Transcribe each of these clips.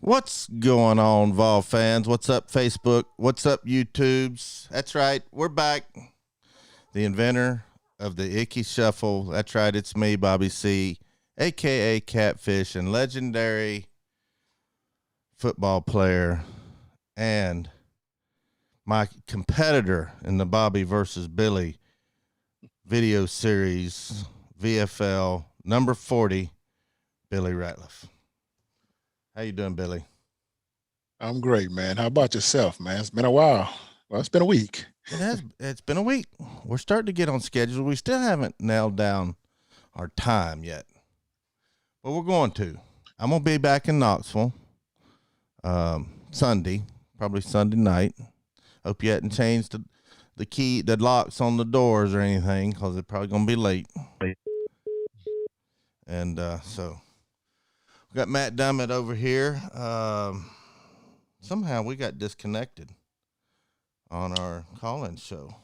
What's going on, Vol fans? What's up, Facebook? What's up, YouTubes? That's right, we're back. The inventor of the Icky Shuffle. That's right, it's me, Bobby C, a.k.a. Catfish, and legendary football player and my competitor in the Bobby versus Billy video series, VFL, number 40, Billy Ratliff. How you doing, Billy? I'm great, man. How about yourself, man? It's been a while. Well, it's been a week. It's been a week. We're starting to get on schedule. We still haven't nailed down our time yet, but we're going to. I'm going to be back in Knoxville Sunday, probably Sunday night. Hope you hadn't changed the locks on the doors or anything, because they're probably going to be late. And so we got Matt Dummett over here. Somehow we got disconnected on our call-in show.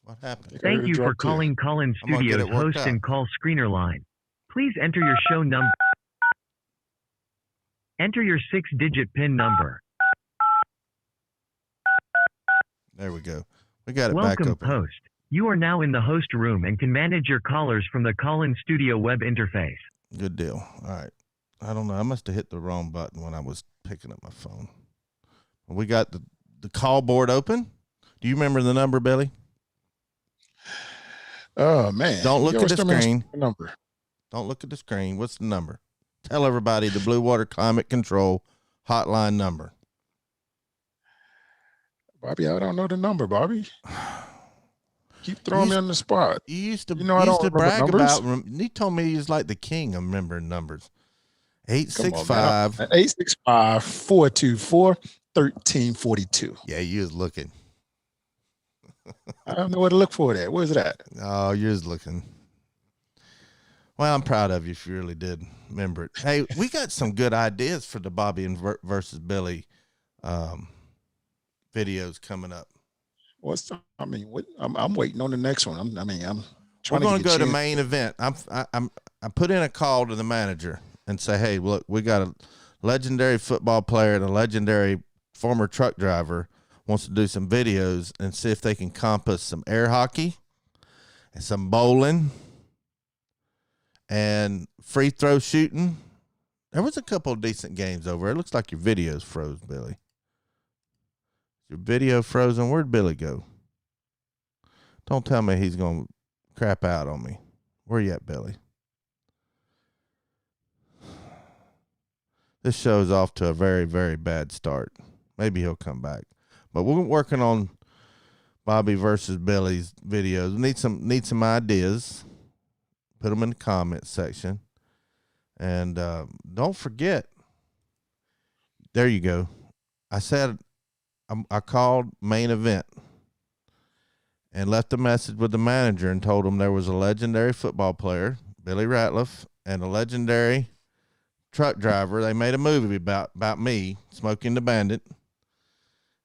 What happened? Thank you for calling Call-In Studios host and call screener line. Please enter your show number. Enter your 6-digit PIN number. There we go. We got it back open. Welcome, host. You are now in the host room and can manage your callers from the Call-In Studio web interface. Good deal. All right. I don't know. I must have hit the wrong button when I was picking up my phone. We got the call board open. Do you remember the number, Billy? Oh, man. Don't look at the screen. Number. Don't look at the screen. What's the number? Tell everybody the Blue Water Climate Control hotline number. Bobby, I don't know the number, Bobby. Keep throwing me on the spot. You used to brag about. You told me he was like the king of remembering numbers. 865. 865-424-1342. Yeah, you was looking. I don't know where to look for that. Where's it at? Oh, you're just looking. Well, I'm proud of you if you really did remember it. Hey, we got some good ideas for the Bobby and versus Billy videos coming up. I'm waiting on the next one. I'm trying. We're going to go to main event. I put in a call to the manager and say, hey, look, we got a legendary football player and a legendary former truck driver wants to do some videos and see if they can compass some air hockey and some bowling and free throw shooting. There was a couple of decent games over. It looks like your video's froze, Billy. Your video frozen. Where'd Billy go? Don't tell me he's going to crap out on me. Where you at, Billy? This show is off to a very, very bad start. Maybe he'll come back. But we're working on Bobby versus Billy's videos. We need some ideas. Put them in the comments section. And don't forget. There you go. I said I called main event and left a message with the manager and told him there was a legendary football player, Billy Ratliff, and a legendary truck driver. They made a movie about me, Smoking the Bandit,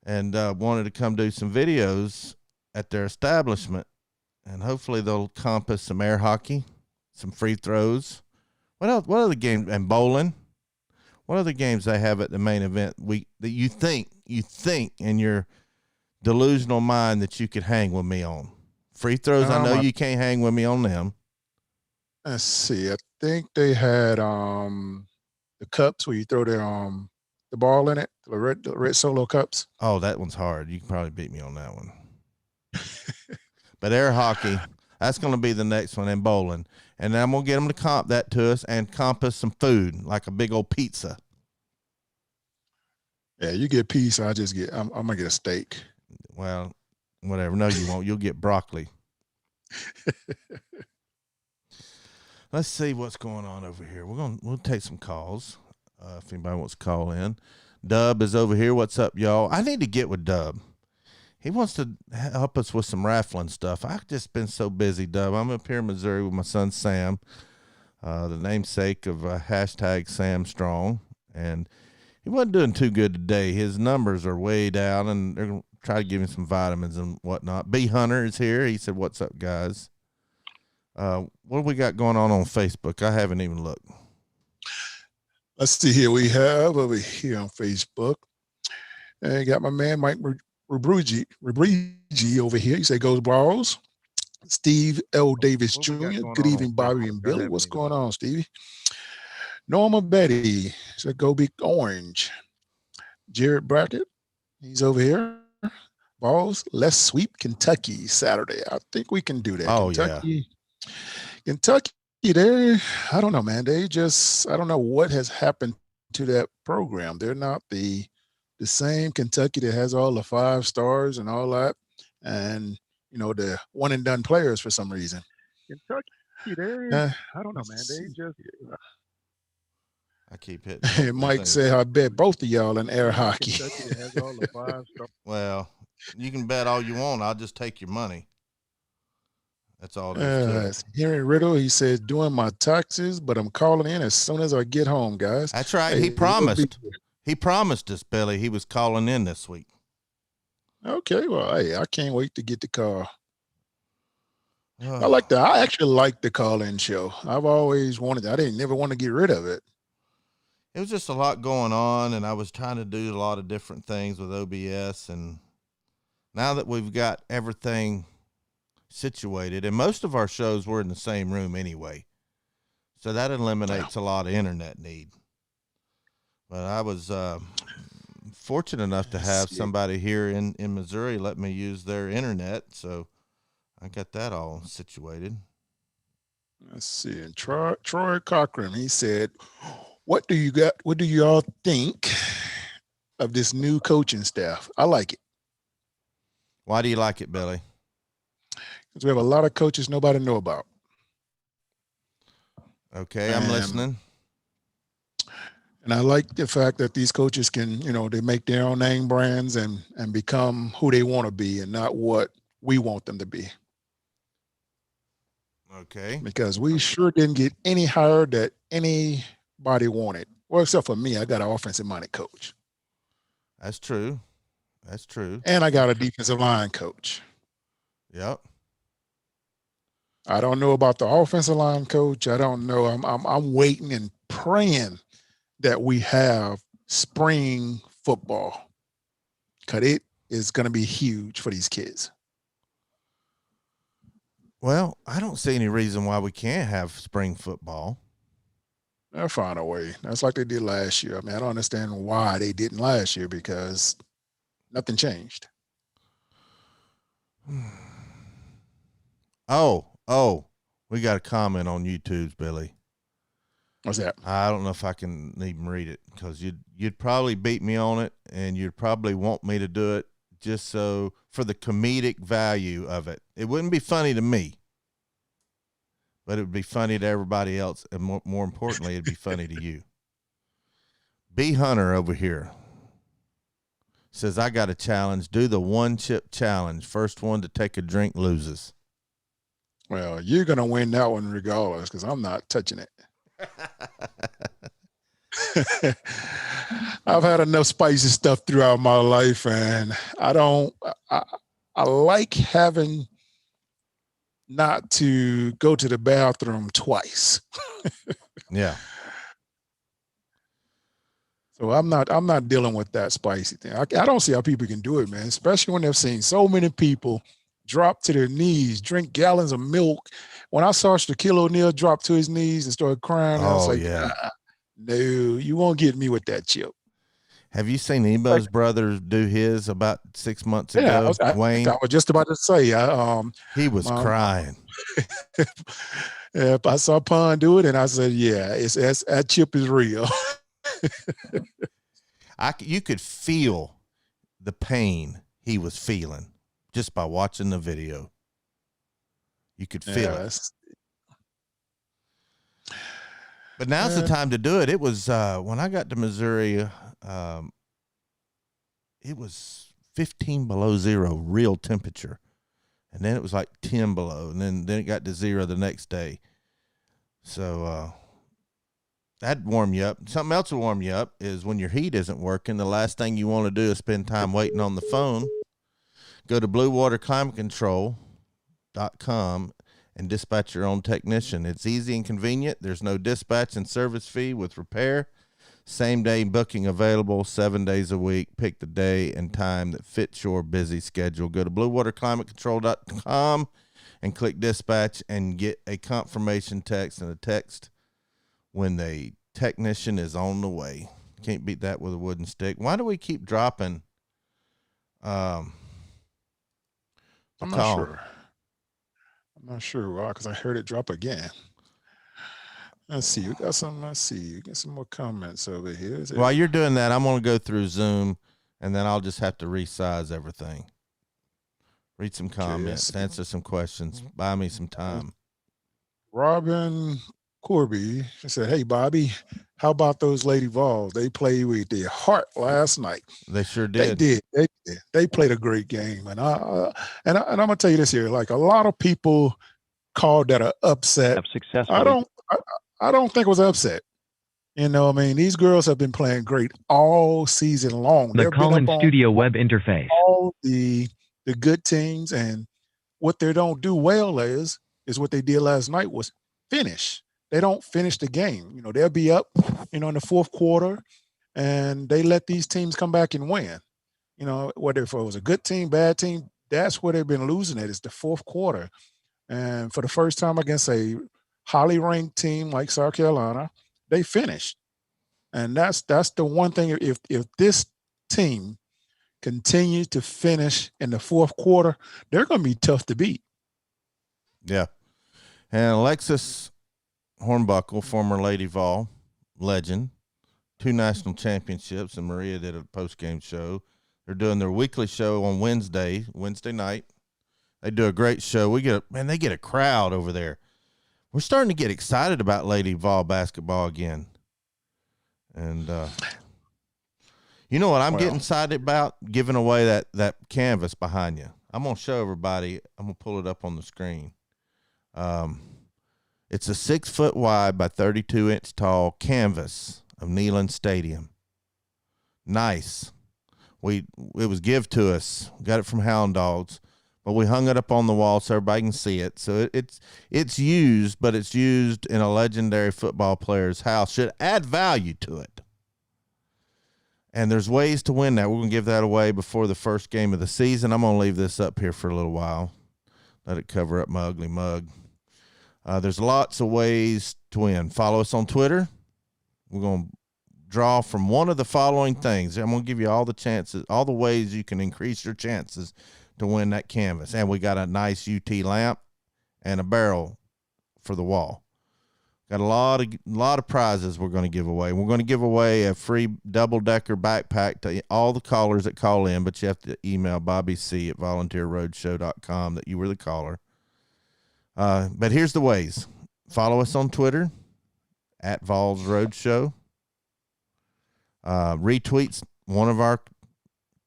and wanted to come do some videos at their establishment. And hopefully they'll compass some air hockey, some free throws. What else? What other games? And bowling. What other games they have at the main event that you think in your delusional mind that you could hang with me on? Free throws, I know you can't hang with me on them. Let's see. I think they had the cups where you throw the ball in it, the red solo cups. Oh, that one's hard. You can probably beat me on that one. But air hockey, that's going to be the next one, and bowling. And then I'm going to get them to comp that to us and compass some food, like a big old pizza. Yeah, you get pizza. I'm going to get a steak. Well, whatever. No, you won't. You'll get broccoli. Let's see what's going on over here. We'll take some calls if anybody wants to call in. Dub is over here. What's up, y'all? I need to get with Dub. He wants to help us with some raffling stuff. I've just been so busy, Dub. I'm up here in Missouri with my son, Sam, the namesake of hashtag Sam Strong. And he wasn't doing too good today. His numbers are way down, and they're going to try to give him some vitamins and whatnot. B. Hunter is here. He said, what's up, guys? What do we got going on Facebook? I haven't even looked. Let's see here. We have over here on Facebook. And got my man Mike Rubrugi over here. He said, goes balls. Steve L. Davis What we got Jr. going Good on evening, Bobby Facebook? and I Billy. haven't What's even going looked. on, Stevie? Norma Betty said, go big orange. Jared Brackett, he's over here. Balls, let's sweep Kentucky Saturday. I think we can do that. Oh, yeah. Kentucky, they, I don't know, man. They just, I don't know what has happened to that program. They're not the same Kentucky that has all the 5 stars and all that, and the one and done players for some reason. Kentucky, they, Uh, I don't know, man. They just I keep hitting. Mike said, I bet both of y'all in air hockey. Kentucky that has all the 5 stars. Well, you can bet all you want. I'll just take your money. That's all there is to it. Henry Riddle, he says, doing my taxes, but I'm calling in as soon as I get home, guys. That's right. Hey, He promised. He promised us, Billy, he was calling in this week. Okay, well, hey, I can't wait to get the call. Oh. I actually like the call-in show. I've always wanted. I didn't never want to get rid of it. It was just a lot going on, and I was trying to do a lot of different things with OBS. And now that we've got everything situated, and most of our shows were in the same room anyway, so that eliminates a lot of internet need. But I was fortunate enough to have somebody here in Missouri let me use their internet, so I got that all situated. Let's see. And Troy Cochran, he said, what do you all think of this new coaching staff? I like it. Why do you like it, Billy? Because we have a lot of coaches nobody know about. Okay, I'm listening. And I like the fact that these coaches can, they make their own name brands and become who they want to be and not what we want them to be. Okay. Because we sure didn't get any hire that anybody wanted. Well, except for me, I got an offensive-minded coach. That's true. That's true. And I got a defensive line coach. Yep. I don't know about the offensive line coach. I don't know. I'm waiting and praying that we have spring football, because it is going to be huge for these kids. Well, I don't see any reason why we can't have spring football. They'll find a way. That's like they did last year. I mean, I don't understand why they didn't last year, because nothing changed. Oh, we got a comment on YouTube's, Billy. What's that? I don't know if I can even read it, because you'd probably beat me on it, and you'd probably want me to do it just so for the comedic value of it. It wouldn't be funny to me, but it would be funny to everybody else, and more importantly, it'd be funny to you. B Hunter over here says, I got a challenge. Do the 1-chip challenge. First one to take a drink loses. Well, you're going to win that one regardless, because I'm not touching it. I've had enough spicy stuff throughout my life, and I like having not to go to the bathroom twice. Yeah. So I'm not dealing with that spicy thing. I don't see how people can do it, man, especially when they've seen so many people drop to their knees, drink gallons of milk. When I saw Shaquille O'Neal drop to his knees and start crying, I was like, yeah. No, you won't get me with that chip. Have you seen Ebo's brother do his about 6 months ago? Wayne? I was just about to say, he was crying. I saw Pun do it, and I said, yeah, that chip is real. You could feel the pain he was feeling just by watching the video. You could feel it. But now's the time to do it. It was when I got to Missouri, it was 15 below zero real temperature. And then it was like 10 below, and then it got to 0 the next day. So that'd warm you up. Something else will warm you up is when your heat isn't working, the last thing you want to do is spend time waiting on the phone. Go to bluewaterclimatecontrol.com and dispatch your own technician. It's easy and convenient. There's no dispatch and service fee with repair. Same day booking available 7 days a week. Pick the day and time that fits your busy schedule. Go to bluewaterclimatecontrol.com and click dispatch and get a confirmation text and a text when the technician is on the way. Can't beat that with a wooden stick. Why do we keep dropping I'm not sure. I'm not sure why, because I heard it drop again. Let's see. We got some. Let's see. Get some more comments over here. While you're doing that, I'm going to go through Zoom, and then I'll just have to resize everything. Read some comments, answer some questions, buy me some time. Robin Corby said, "Hey, Bobby, how about those Lady Vols? They played with their heart last night. They sure did. They did. They played a great game, and I'm gonna tell you this here. Like, a lot of people called that an upset. I don't think it was an upset. You know, I mean, these girls have been playing great all season long. The Call-In Studio web interface. All the good teams, and what they don't do well is what they did last night was finish. They don't finish the game. You know, they'll be up, in the fourth quarter, and they let these teams come back and win. You know, whether if it was a good team, bad team, that's where they've been losing it, is the fourth quarter. And for the first time against a highly ranked team like South Carolina, they finished. And that's the one thing. If this team continues to finish in the fourth quarter, they're going to be tough to beat. Yeah. And Alexis Hornbuckle, former Lady Vol legend, 2 national championships, and Maria did a post-game show. They're doing their weekly show on Wednesday night. They do a great show. They get a crowd over there. We're starting to get excited about Lady Vol basketball again. And you know what I'm getting excited about? Giving away that canvas behind you. I'm going to show everybody. I'm going to pull it up on the screen. It's a 6 foot wide by 32 inch tall canvas of Neyland Stadium. Nice. It was give to us. Got it from Hound Dogs, but we hung it up on the wall so everybody can see it. So it's used, but it's used in a legendary football player's house. Should add value to it. And there's ways to win that. We're going to give that away before the first game of the season. I'm going to leave this up here for a little while. Let it cover up my ugly mug. There's lots of ways to win. Follow us on Twitter. We're going to draw from one of the following things. I'm going to give you all the chances, all the ways you can increase your chances to win that canvas. And we got a nice UT lamp and a barrel for the wall. Got a lot of prizes we're going to give away. We're going to give away a free double-decker backpack to all the callers that call in, but you have to email bobbyc@volunteerroadshow.com that you were the caller. But here's the ways. Follow us on Twitter @Vols Roadshow. Retweets one of our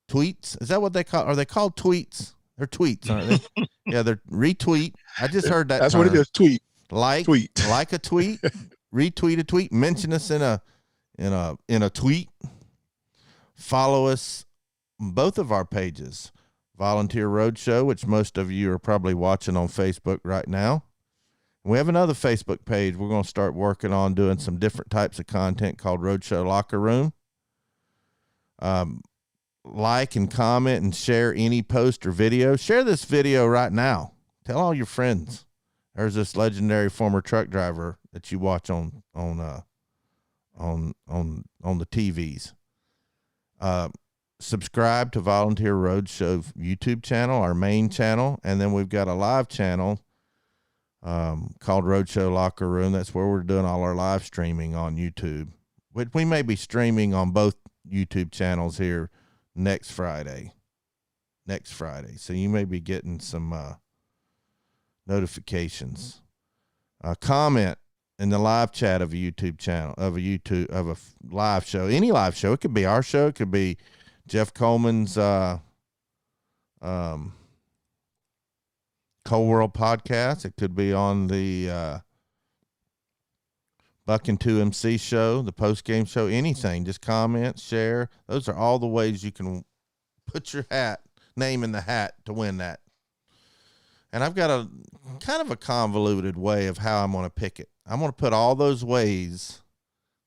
tweets. Is that what they call? Are they called tweets? They're tweets, aren't they? Yeah, they're retweet. I just heard that. That's term. what it is. Tweet. Like a tweet. Retweet a tweet. Mention us in a tweet. Follow us on both of our pages. Volunteer Roadshow, which most of you are probably watching on Facebook right now. We have another Facebook page we're going to start working on doing some different types of content called Roadshow Locker Room. Like and comment and share any post or video. Share this video right now. Tell all your friends. There's this legendary former truck driver that you watch on the TVs. Subscribe to Volunteer Roadshow YouTube channel, our main channel, and then we've got a live channel called Roadshow Locker Room. That's where we're doing all our live streaming on YouTube. We may be streaming on both YouTube channels here next Friday. So you may be getting some notifications. Comment in the live chat of a YouTube channel, of a live show, any live show. It could be our show. It could be Jeff Coleman's Cold World podcast. It could be on the Buck and 2MC show, the post-game show, anything. Just comment, share. Those are all the ways you can put your name in the hat to win that. And I've got a kind of a convoluted way of how I'm going to pick it. I'm going to put all those ways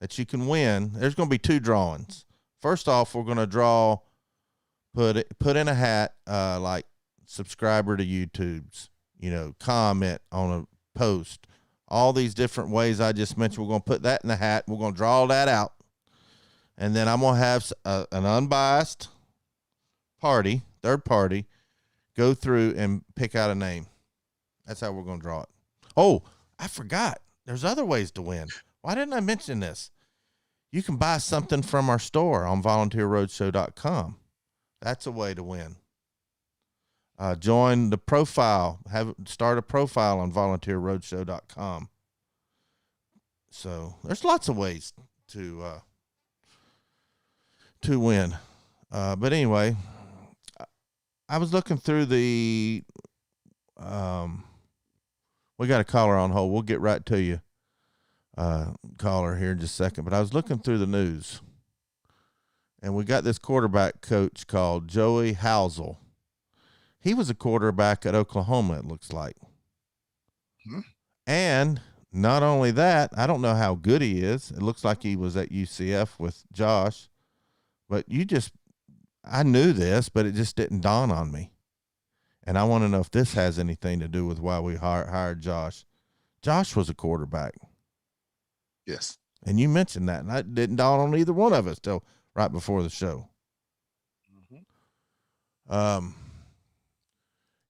that you can win. There's going to be 2 drawings. First off, we're going to draw, put in a hat, like subscriber to YouTube's, comment on a post, all these different ways I just mentioned. We're going to put that in the hat. We're going to draw that out. And then I'm going to have an unbiased party, third party, go through and pick out a name. That's how we're going to draw it. Oh, I forgot. There's other ways to win. Why didn't I mention this? You can buy something from our store on volunteerroadshow.com. That's a way to win. Join the profile. Start a profile on volunteerroadshow.com. So there's lots of ways to win. But anyway, I was looking through the. We got a caller on hold. We'll get right to you, caller, here in just a second. But I was looking through the news, and we got this quarterback coach called Joey Housel. He was a quarterback at Oklahoma, it looks like. And not only that, I don't know how good he is. It looks like he was at UCF with Josh. But I knew this, but it just didn't dawn on me. And I want to know if this has anything to do with why we hired Josh. Josh was a quarterback. Yes. And you mentioned that, and that didn't dawn on either one of us till right before the show.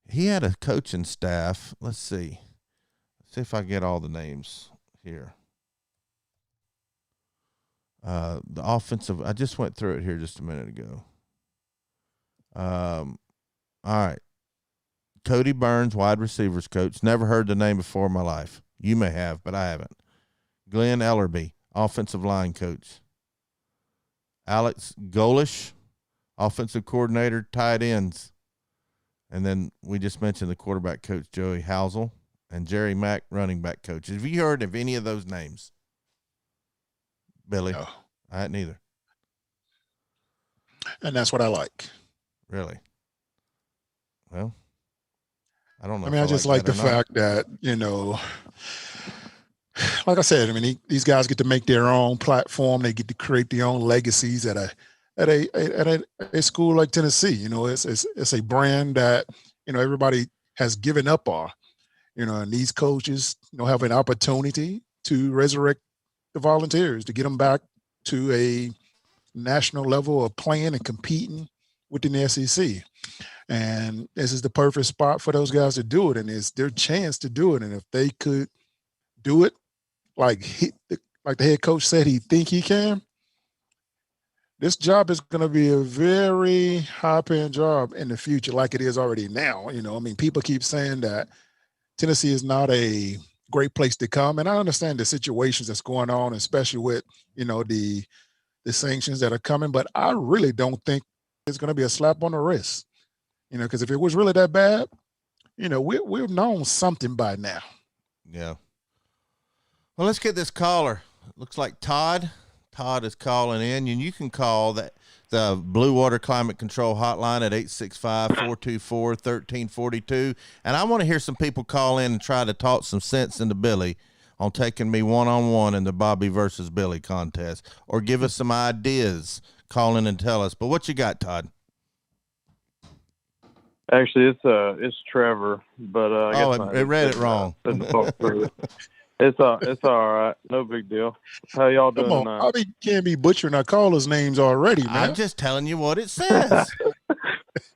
He had a coaching staff. Let's see if I get all the names here. The offensive, I just went through it here just a minute ago. All right. Cody Burns, wide receivers coach. Never heard the name before in my life. You may have, but I haven't. Glenn Ellerby, offensive line coach. Alex Golish, offensive coordinator, tight ends. And then we just mentioned the quarterback coach, Joey Housel, and Jerry Mack, running back coach. Have you heard of any of those names, Billy? No. I hadn't either. And that's what I like. Really? Well, I don't know. I mean, I just like the fact that, like I said, I mean, these guys get to make their own platform. They get to create their own legacies at a school like Tennessee. It's a brand that, everybody has given up on, and these coaches, have an opportunity to resurrect the Volunteers, to get them back to a national level of playing and competing within the SEC. And this is the perfect spot for those guys to do it. And it's their chance to do it. And if they could do it like the head coach said he think he can, this job is going to be a very high-paying job in the future, like it is already now. People keep saying that Tennessee is not a great place to come. And I understand the situations that's going on, especially with, the sanctions that are coming. But I really don't think it's going to be a slap on the wrist. Because if it was really that bad, we've known something by now. Yeah. Well, let's get this caller. Looks like Todd. Todd is calling in, and you can call the Blue Water Climate Control hotline at 865-424-1342. And I want to hear some people call in and try to talk some sense into Billy on taking me one-on-one in the Bobby versus Billy contest, or give us some ideas. Call in and tell us. But what you got, Todd? Actually, it's Trevor, but it read it wrong. It's all right, no big deal. How y'all doing tonight? Bobby can't be butchering our callers' names already, man. I'm just telling you what it says.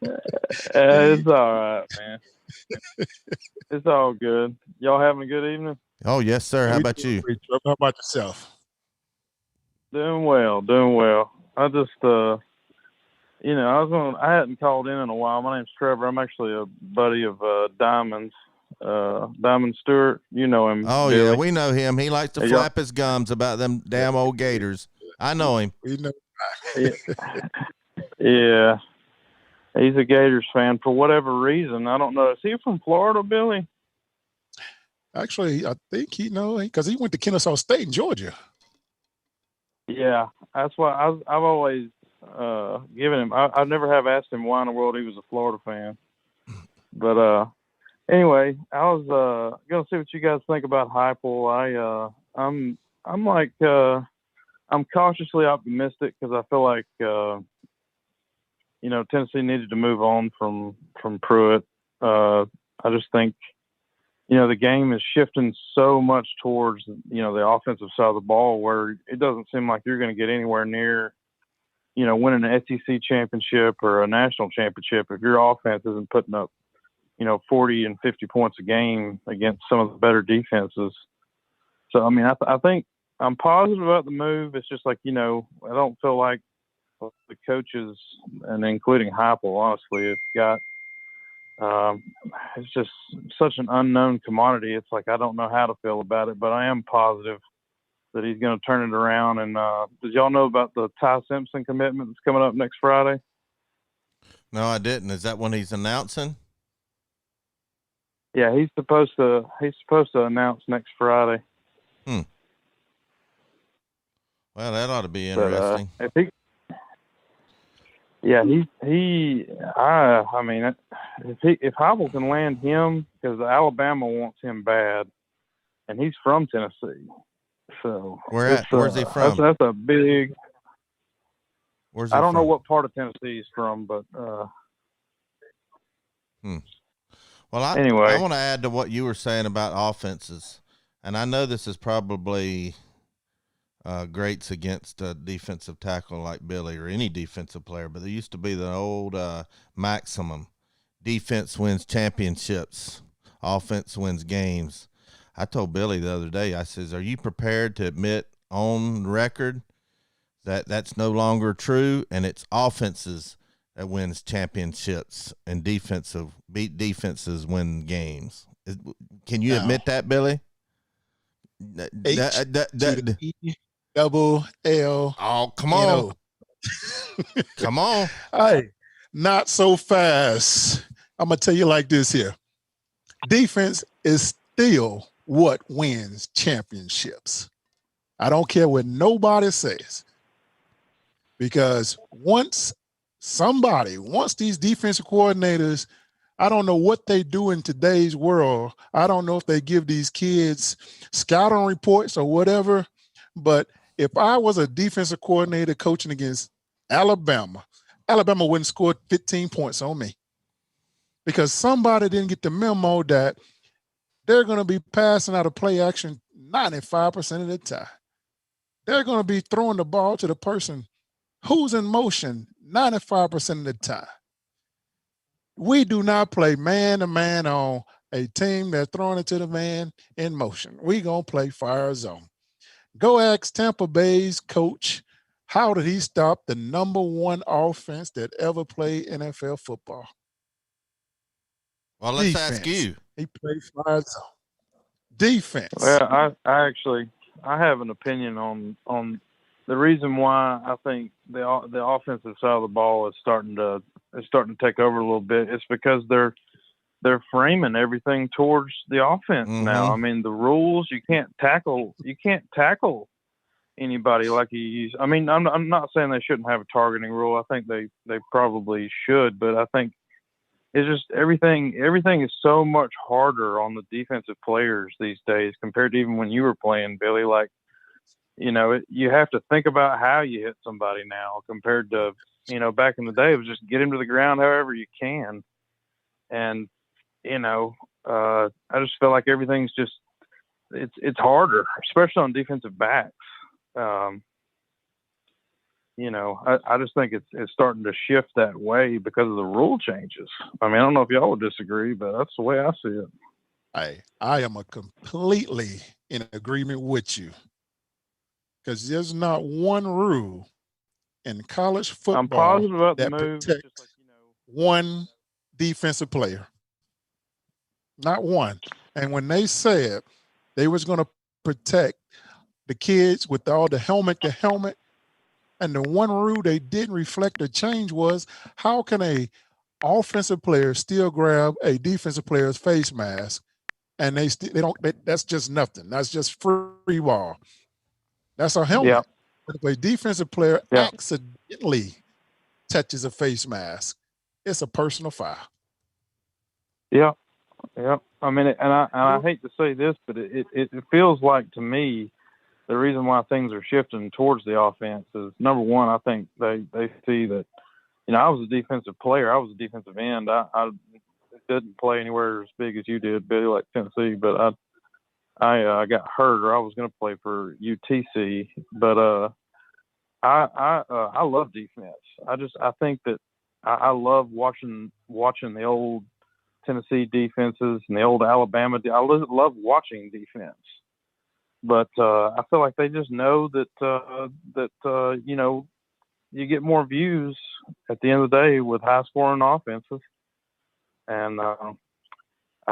It's all right, man. It's all good. Y'all having a good evening? Oh yes, sir. How about you? How about yourself? Doing well. I just I hadn't called in a while. My name's Trevor. I'm actually a buddy of Diamond Stewart. You know him. Oh, Billy. yeah, we know him. He likes to flap his gums about them damn old Gators. I know him. We know. Yeah. He's a Gators fan for whatever reason. I don't know. Is he from Florida, Billy? Actually, I think because he went to Kennesaw State in Georgia. Yeah, that's why I've always given him. I never have asked him why in the world he was a Florida fan. But anyway, I was gonna see what you guys think about Heupel. I'm like I'm cautiously optimistic because I feel like Tennessee needed to move on from Pruitt. I just think the game is shifting so much towards the offensive side of the ball where it doesn't seem like you're going to get anywhere near winning an SEC championship or a national championship if your offense isn't putting up 40 and 50 points a game against some of the better defenses. So I mean I think I'm positive about the move. It's just like I don't feel like the coaches, and including Heupel, honestly, have got it's just such an unknown commodity. It's like I don't know how to feel about it, but I am positive that he's going to turn it around. And did y'all know about the Ty Simpson commitment that's coming up next Friday? No, I didn't. Is that when he's announcing? Yeah, he's supposed to announce next Friday. Well, that ought to be interesting. But, if Heupel can land him, because Alabama wants him bad, and he's from Tennessee. So where's he from? That's a big. Where's he I don't from? know what part of Tennessee he's from, but. Well, anyway, I want to add to what you were saying about offenses, and I know this is probably greats against a defensive tackle like Billy or any defensive player, but there used to be the old maximum: defense wins championships, offense wins games. I told Billy the other day, I says, "Are you prepared to admit on record that that's no longer true, and it's offenses that wins championships and beat defenses win games"? Can you admit that, Billy? Double L. Oh, come on. Come on. Hey, not so fast. I'm going to tell you like this here. Defense is still what wins championships. I don't care what nobody says. Because once these defensive coordinators, I don't know what they do in today's world. I don't know if they give these kids scouting reports or whatever, but if I was a defensive coordinator coaching against Alabama wouldn't score 15 points on me because somebody didn't get the memo that they're going to be passing out of play action 95% of the time. They're going to be throwing the ball to the person who's in motion 95% of the time. We do not play man-to-man on a team that's throwing it to the man in motion. We going to play fire zone. Go ask Tampa Bay's coach, how did he stop the number one offense that ever played NFL football? Well, let's ask you. He played fire zone. Defense. Well, I have an opinion on the reason why I think the offensive side of the ball is starting to take over a little bit. It's because they're framing everything towards the offense now. I mean, the rules, you can't tackle anybody like you used. I mean, I'm not saying they shouldn't have a targeting rule. I think they probably should, but I think it's just everything is so much harder on the defensive players these days compared to even when you were playing, Billy. Like, you have to think about how you hit somebody now compared to, back in the day, it was just get him to the ground however you can. And, I just feel like everything's just, it's harder, especially on defensive backs. I just think it's starting to shift that way because of the rule changes. I mean, I don't know if y'all would disagree, but that's the way I see it. I am completely in agreement with you because there's not one rule in college football I'm positive about that the move. protects one defensive player. Not one. And when they said they was going to protect the kids with all the helmet to helmet, and the one rule they didn't reflect or change was, how can a offensive player still grab a defensive player's face mask and that's just nothing. That's just free ball. That's a helmet. Yeah. But if a defensive player accidentally touches a face mask, it's a personal foul. Yeah. Yeah. I mean, and I hate to say this, but it feels like to me the reason why things are shifting towards the offense is, number one, I think they see that, I was a defensive player. I was a defensive end. I didn't play anywhere as big as you did, Billy, like Tennessee, but I got hurt, or I was going to play for UTC. But I love defense. I think that I love watching the old Tennessee defenses and the old Alabama. I love watching defense. But I feel like they just know that you get more views at the end of the day with high scoring offenses, and I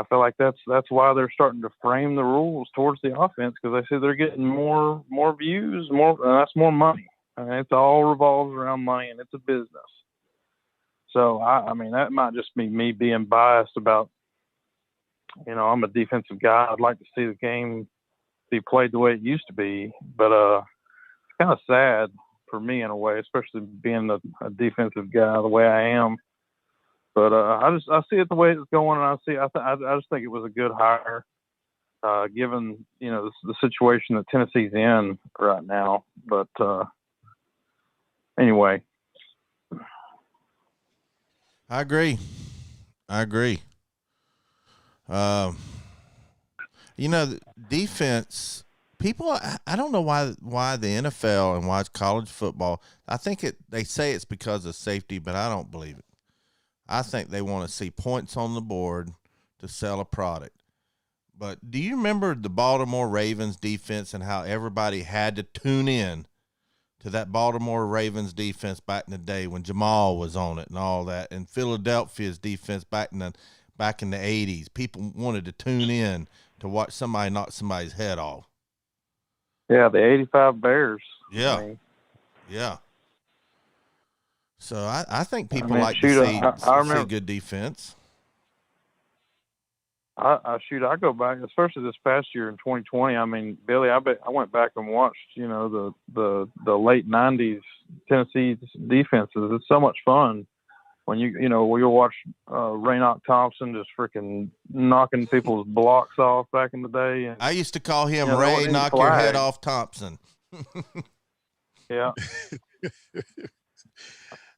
feel like that's why they're starting to frame the rules towards the offense, because they say they're getting more views, and that's more money. I mean, it all revolves around money, and it's a business. So I mean, that might just be me being biased about. I'm a defensive guy. I'd like to see the game be played the way it used to be, but it's kind of sad for me in a way, especially being a defensive guy the way I am. But I see it the way it's going, and I just think it was a good hire, given the situation that Tennessee's in right now. But anyway, I agree. Defense. People, I don't know why the NFL and why college football. I think they say it's because of safety, but I don't believe it. I think they want to see points on the board to sell a product. But do you remember the Baltimore Ravens defense and how everybody had to tune in to that Baltimore Ravens defense back in the day when Jamal was on it and all that, and Philadelphia's defense back in the 80s? People wanted to tune in to watch somebody knock somebody's head off. Yeah, the 85 Bears. Yeah. Yeah. So I think people like to see good defense. I go back, especially this past year in 2020. I mean, Billy, I went back and watched, the late 90s Tennessee defenses. It's so much fun when you'll watch Raynoch Thompson just freaking knocking people's blocks off back in the day. And, I used to call him Ray Knock Your Head Off Thompson. Yeah.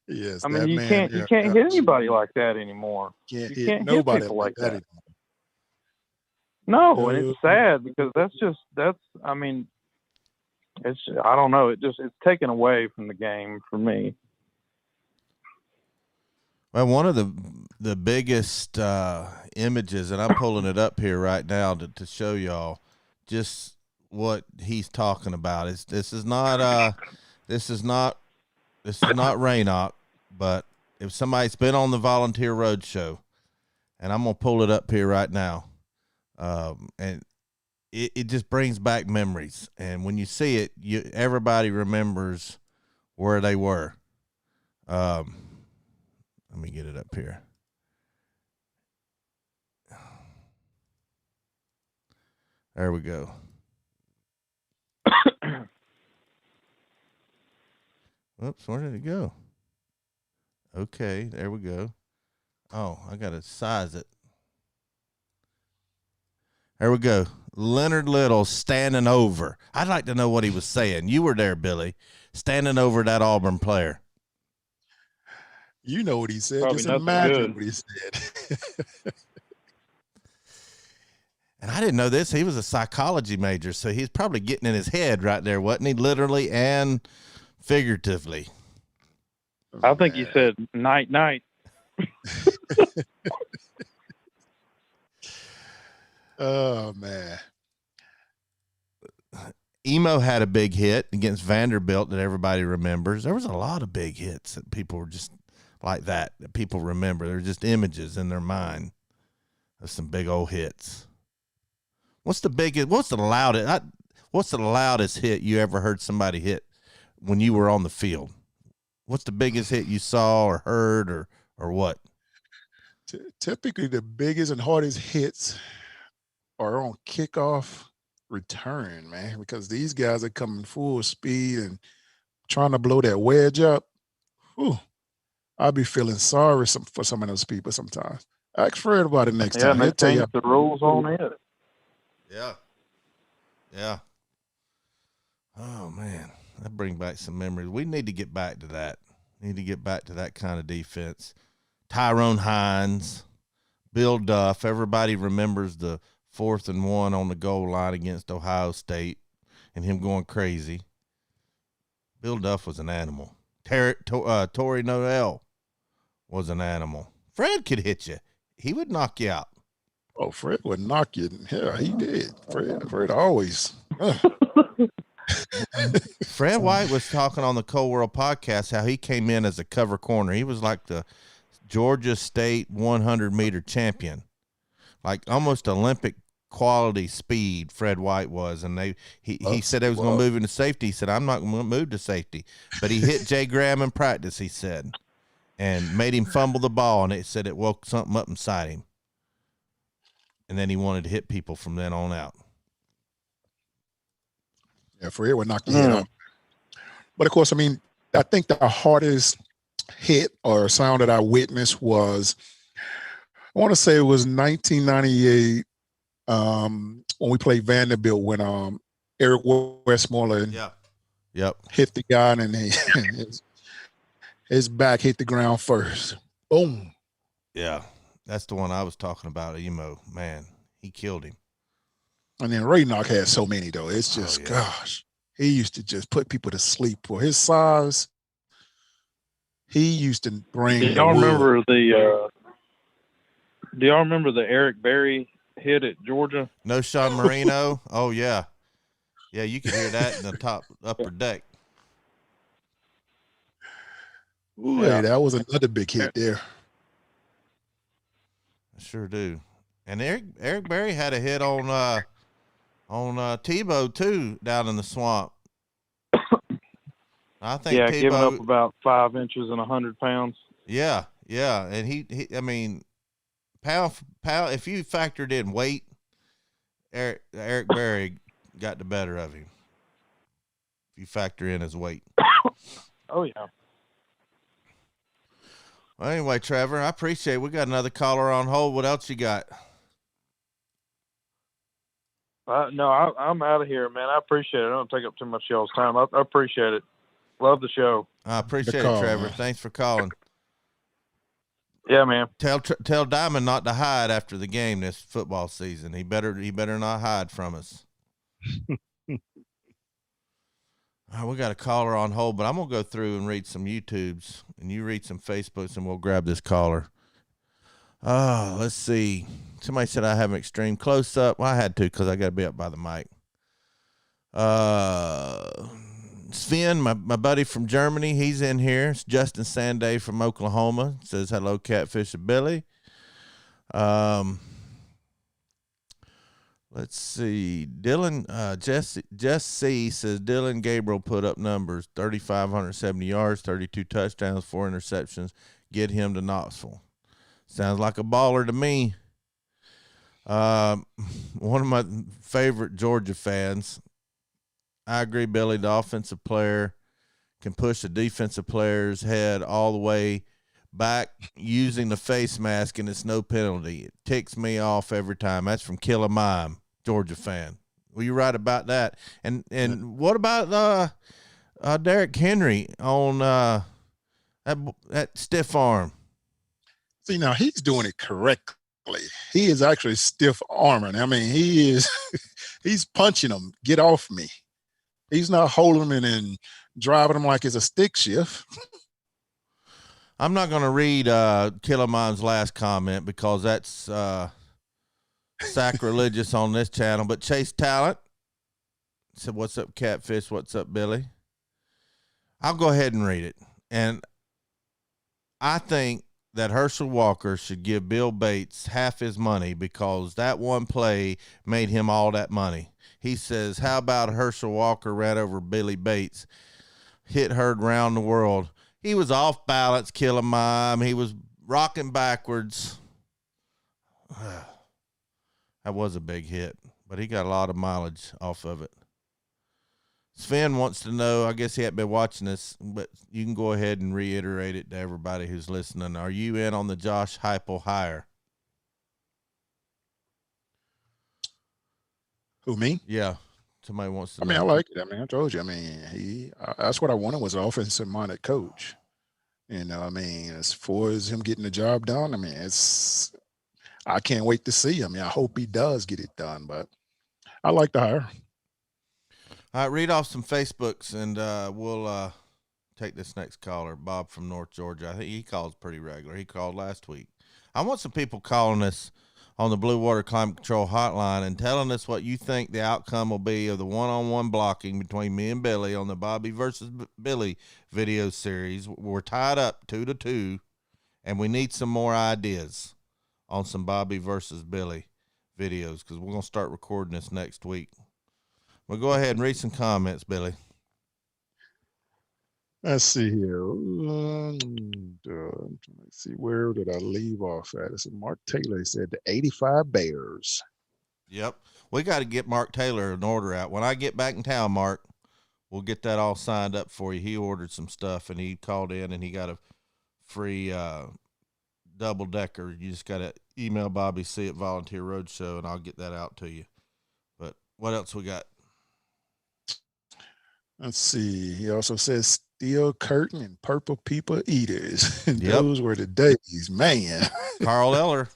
Yes. I mean, you can't hit anybody like that anymore. You can't hit nobody hit people like that. anymore. No, and it's sad because I don't know. It's taken away from the game for me. Well, one of the biggest images, and I'm pulling it up here right now to show y'all just what he's talking about. This is not Raynoch, but if somebody's been on the Volunteer Roadshow, and I'm gonna pull it up here right now, and it just brings back memories. And when you see it, everybody remembers where they were. Let me get it up here. There we go. Whoops, where did it go? Okay, there we go. Oh, I got to size it. There we go. Leonard Little standing over. I'd like to know what he was saying. You were there, Billy, standing over that Auburn player. You know what he said. Probably Just nothing imagine good. what he said. And I didn't know this. He was a psychology major, so he's probably getting in his head right there, wasn't he? Literally and figuratively. I think he said night. Oh, man. Emo had a big hit against Vanderbilt that everybody remembers. There was a lot of big hits that people were just like that people remember. They're just images in their mind of some big old hits. What's the loudest hit you ever heard somebody hit when you were on the field? What's the biggest hit you saw or heard or what? Typically, the biggest and hardest hits are on kickoff return, man, because these guys are coming full speed and trying to blow that wedge up. Whew, I'll be feeling sorry for some of those people sometimes. Ask Fred about it next time. Yeah, He'll they tell you. changed the rules on it. Yeah. Yeah. Oh man, that bring back some memories. We need to get back to that. Need to get back to that kind of defense. Tyrone Hines, Bill Duff. Everybody remembers the 4th and 1 on the goal line against Ohio State and him going crazy. Bill Duff was an animal. Torrey Noel was an animal. Fred could hit you. He would knock you out. Oh, Fred would knock you. Yeah, he did. Fred always. Fred White was talking on the Cold World podcast how he came in as a cover corner. He was like the Georgia State 100-meter champion, like almost Olympic quality speed. Fred White was, and he said they was going to move into safety. He said, "I'm not going to move to safety," but he hit Jay Graham in practice. He said, and made him fumble the ball, and it said it woke something up inside him, and then he wanted to hit people from then on out. Yeah, Fred would knock your head out. But of course, I mean, I think the hardest hit or sound that I witnessed was, I want to say it was 1998 when we played Vanderbilt when Eric Westmoreland hit the guy and his back hit the ground first. Boom. Yeah, that's the one I was talking about. Emo, man, he killed him. And then Raynock had so many though. It's just gosh, he used to just put people to sleep for his size. He used to bring. Do y'all remember the Eric Berry hit at Georgia? No, Sean Marino. Oh yeah, you could hear that in the upper deck. Ooh, yeah, that was another big hit there. I sure do. And Eric Berry had a hit on Tebow too down in the swamp. I think Tebow, giving up about 5 inches and 100 pounds. Yeah, and he I mean, pound for pound, if you factored in weight, Eric Berry got the better of him. If you factor in his weight. Oh yeah. Well, anyway, Trevor, I appreciate it. We got another caller on hold. What else you got? No, I'm out of here, man. I appreciate it. I don't take up too much of y'all's time. I appreciate it. Love the show. I appreciate it, Trevor. Man. Thanks for calling. Yeah, man. Tell Diamond not to hide after the game this football season. He better not hide from us. All right, we got a caller on hold, but I'm going to go through and read some YouTubes, and you read some Facebooks, and we'll grab this caller. Let's see. Somebody said I have an extreme close-up. Well, I had to because I got to be up by the mic. Sven, my buddy from Germany, he's in here. It's Justin Sanday from Oklahoma. Says, hello, Catfish and Billy. Let's see. Dylan, Jesse says Dylan Gabriel put up numbers, 3,570 yards, 32 touchdowns, 4 interceptions. Get him to Knoxville. Sounds like a baller to me. One of my favorite Georgia fans. I agree, Billy. The offensive player can push the defensive player's head all the way back using the face mask, and it's no penalty. It ticks me off every time. That's from Kill a Mime, Georgia fan. Well, you're right about that. And what about Derrick Henry on that stiff arm? See, now he's doing it correctly. He is actually stiff arming. I mean, he's punching him. Get off me. He's not holding him and driving him like it's a stick shift. I'm not going to read Killer Mime's last comment because that's sacrilegious on this channel. But Chase Talent said, what's up, Catfish? What's up, Billy? I'll go ahead and read it. And I think that Herschel Walker should give Bill Bates half his money because that one play made him all that money. He says, how about Herschel Walker ran over Billy Bates, hit Herd round the world. He was off balance, Kill a Mime. He was rocking backwards. That was a big hit, but he got a lot of mileage off of it. Sven wants to know, I guess he hadn't been watching this, but you can go ahead and reiterate it to everybody who's listening. Are you in on the Josh Heupel hire? Who, me? Yeah. Somebody wants to I mean, I know. like it. I mean, I told you. I mean, that's what I wanted was an offensive-minded coach. You know, I mean, as far as him getting the job done, I mean, I can't wait to see. I mean, I hope he does get it done, but I like the hire. All right, read off some Facebooks, and we'll take this next caller, Bob from North Georgia. I think he calls pretty regular. He called last week. I want some people calling us on the Blue Water Climate Control Hotline and telling us what you think the outcome will be of the one-on-one blocking between me and Billy on the Bobby versus Billy video series. We're tied up 2-2, and we need some more ideas on some Bobby versus Billy videos because we're going to start recording this next week. Well, go ahead and read some comments, Billy. Let's see here. Let's see, where did I leave off at? It's Mark Taylor said the 85 Bears. Yep. We got to get Mark Taylor an order out. When I get back in town, Mark, we'll get that all signed up for you. He ordered some stuff, and he called in, and he got a free double-decker. You just got to email Bobby C at Volunteer Roadshow, and I'll get that out to you. But what else we got? Let's see. He also says steel curtain and purple people eaters. Yep. Those were the days, man. Carl Eller.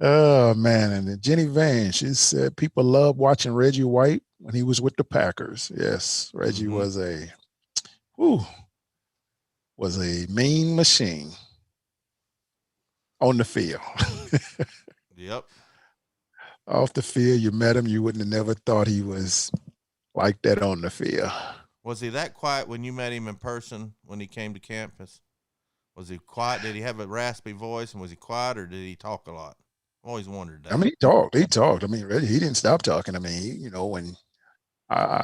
Oh, man. And then Jenny Van, she said people love watching Reggie White when he was with the Packers. Yes, Reggie was a mean machine on the field. Yep. Off the field, you met him, you wouldn't have never thought he was like that on the field. Was he that quiet when you met him in person when he came to campus? Was he quiet? Did he have a raspy voice, and was he quiet, or did he talk a lot? I always wondered that. I mean, he talked. I mean, really, he didn't stop talking. I mean, you know, when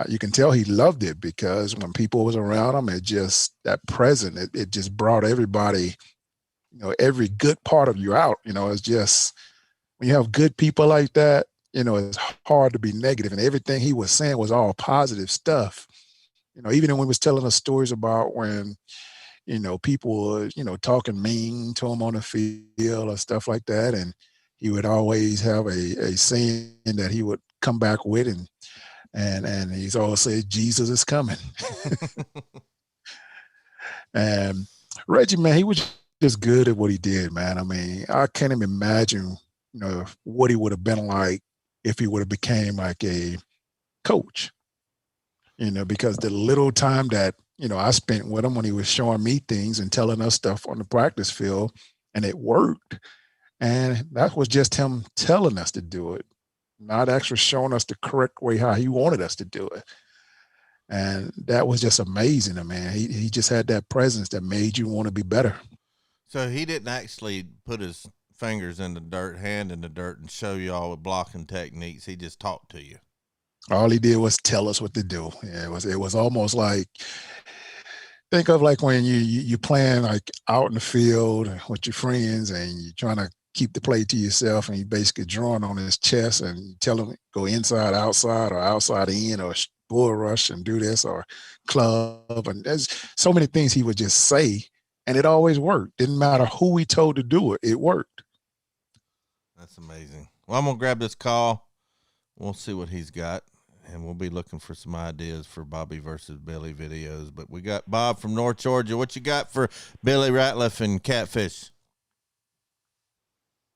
you can tell he loved it because when people was around him, it just, that present, it just brought everybody, you know, every good part of you out. You know, it's just, when you have good people like that, you know, it's hard to be negative. And everything he was saying was all positive stuff. You know, even when he was telling us stories about when, you know, people were, you know, talking mean to him on the field or stuff like that. And he would always have a saying that he would come back with, and he's always say, Jesus is coming. And Reggie, man, he was just good at what he did, man. I mean, I can't even imagine, you know, what he would have been like if he would have became like a coach, you know, because the little time that, you know, I spent with him when he was showing me things and telling us stuff on the practice field, and it worked. And that was just him telling us to do it, not actually showing us the correct way how he wanted us to do it. And that was just amazing to me. He just had that presence that made you want to be better. So he didn't actually put his fingers in the dirt, hand in the dirt, and show you all the blocking techniques. He just talked to you. All he did was tell us what to do. Yeah, it was almost like, think of like when you playing like out in the field with your friends and you're trying to keep the play to yourself, and you basically drawing on his chest and you tell him go inside, outside, or outside in, or bull rush and do this, or club. And there's so many things he would just say, and it always worked. Didn't matter who we told to do it, it worked. That's amazing. Well, I'm going to grab this call. We'll see what he's got, and we'll be looking for some ideas for Bobby versus Billy videos. But we got Bob from North Georgia. What you got for Billy Ratliff and Catfish?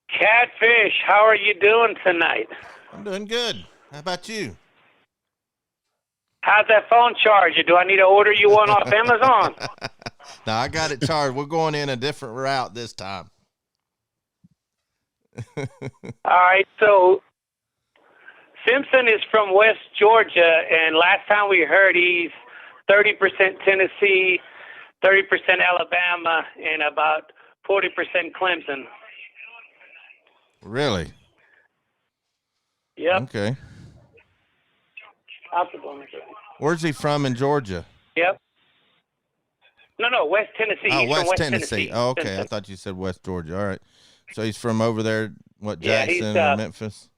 Catfish, how are you doing tonight? I'm doing good. How about you? How's that phone charger? Do I need to order you one off Amazon? No, I got it charged. We're going in a different route this time. All right, so Simpson is from West Georgia, and last time we heard he's 30% Tennessee, 30% Alabama, and about 40% Clemson. Really? Yep. Okay. Possible. Where's he from in Georgia? Yep. No, West Tennessee. Oh, He's West from Tennessee. Oh, okay. Simpson. I thought you said West Georgia. All right. So he's from over there, what, Yeah, Jackson or Memphis?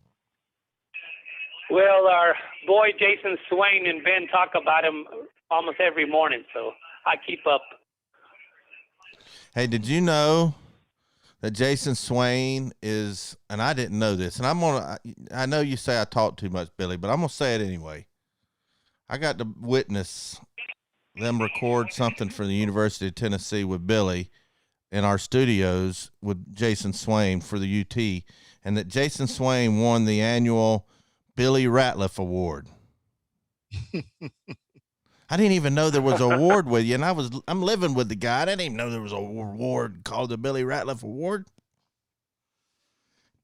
Well, our boy Jason Swain and Ben talk about him almost every morning, so I keep up. Hey, did you know that Jason Swain is, and I didn't know this, and I know you say I talk too much, Billy, but I'm gonna say it anyway. I got to witness them record something for the University of Tennessee with Billy in our studios with Jason Swain for the UT, and that Jason Swain won the annual Billy Ratliff Award. I didn't even know there was an award with you, and I'm living with the guy. I didn't even know there was an award called the Billy Ratliff Award.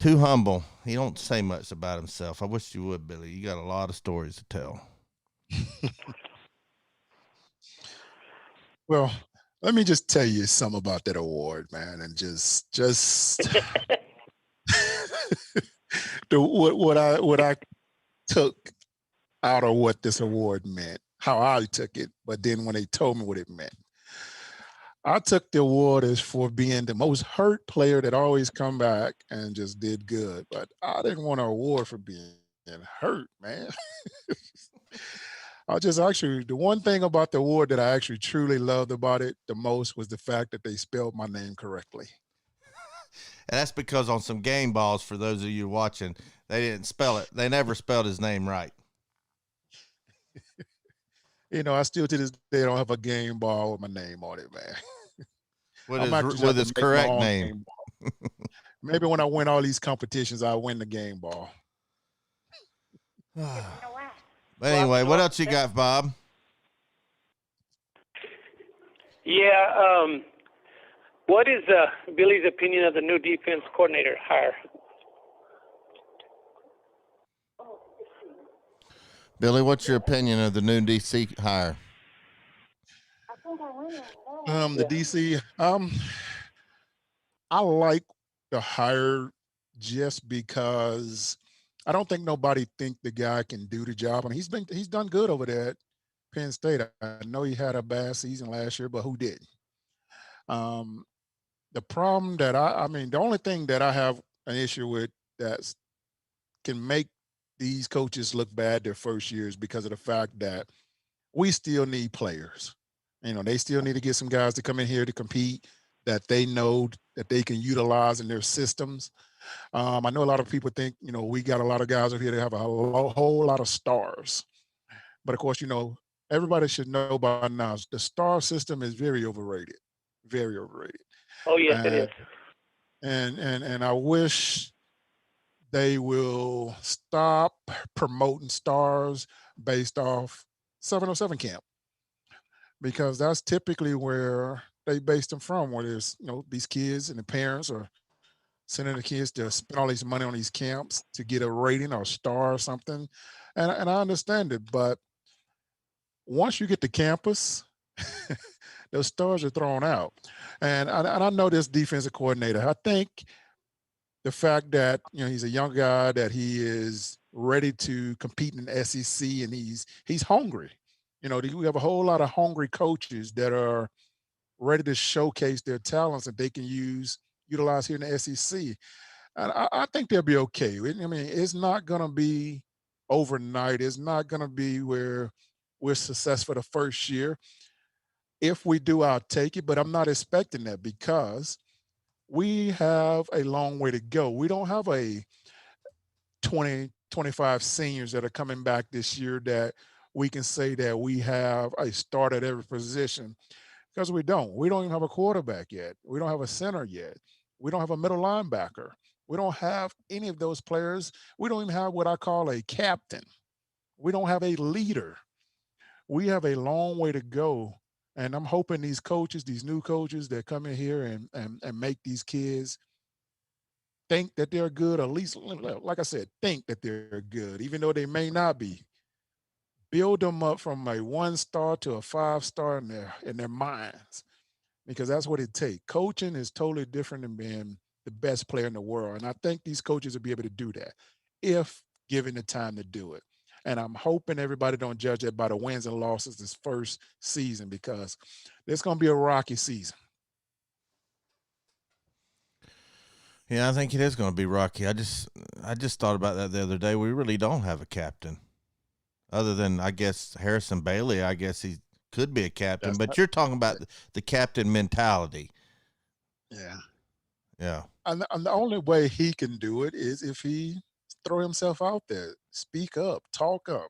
Too humble. He don't say much about himself. I wish you would, Billy. You got a lot of stories to tell. Well, let me just tell you something about that award, man, and just what I took out of what this award meant, how I took it, but then when they told me what it meant. I took the award as for being the most hurt player that always come back and just did good. But I didn't want an award for being hurt, man. I just actually, the one thing about the award that I actually truly loved about it the most was the fact that they spelled my name correctly. And that's because on some game balls, for those of you watching, they didn't spell it. They never spelled his name right. You know, I still to this day don't have a game ball with my name on it, man. With his correct name. Maybe when I win all these competitions, I'll win the game ball. But anyway, what else you got, Bob? Yeah, what is Billy's opinion of the new defense coordinator hire? Billy, what's your opinion of the new DC hire? The DC, I like the hire just because I don't think nobody think the guy can do the job. I mean, he's done good over there at Penn State. I know he had a bad season last year, but who didn't? The problem that the only thing that I have an issue with that can make these coaches look bad their first years because of the fact that we still need players. You know, they still need to get some guys to come in here to compete that they know that they can utilize in their systems. I know a lot of people think, you know, we got a lot of guys over here that have a whole lot of stars. But of course, you know, everybody should know by now, the star system is very overrated. Very overrated. Oh, yes, it is. And I wish they will stop promoting stars based off 707 camp, because that's typically where they based them from, where there's, you know, these kids and the parents are sending the kids to spend all this money on these camps to get a rating or a star or something. And I understand it, but once you get to campus, those stars are thrown out. And I know this defensive coordinator, I think the fact that, you know, he's a young guy, that he is ready to compete in the SEC, and he's hungry. You know, we have a whole lot of hungry coaches that are ready to showcase their talents that they can utilize here in the SEC. And I think they'll be okay. I mean, it's not going to be overnight. It's not going to be where we're successful the first year. If we do, I'll take it, but I'm not expecting that because we have a long way to go. We don't have a 20, 25 seniors that are coming back this year that we can say that we have a start at every position, because we don't. We don't even have a quarterback yet. We don't have a center yet. We don't have a middle linebacker. We don't have any of those players. We don't even have what I call a captain. We don't have a leader. We have a long way to go. And I'm hoping these coaches, these new coaches that come in here and make these kids think that they're good, or at least, like I said, think that they're good, even though they may not be. Build them up from a 1-star to a 5-star in their minds, because that's what it takes. Coaching is totally different than being the best player in the world. And I think these coaches will be able to do that if given the time to do it. And I'm hoping everybody don't judge it by the wins and losses this first season, because it's going to be a rocky season. Yeah, I think it is going to be rocky. I just thought about that the other day. We really don't have a captain, other than, I guess, Harrison Bailey. I guess he could be a captain, but you're talking about the captain mentality. Yeah. Yeah. And the only way he can do it is if he throw himself out there, speak up, talk up.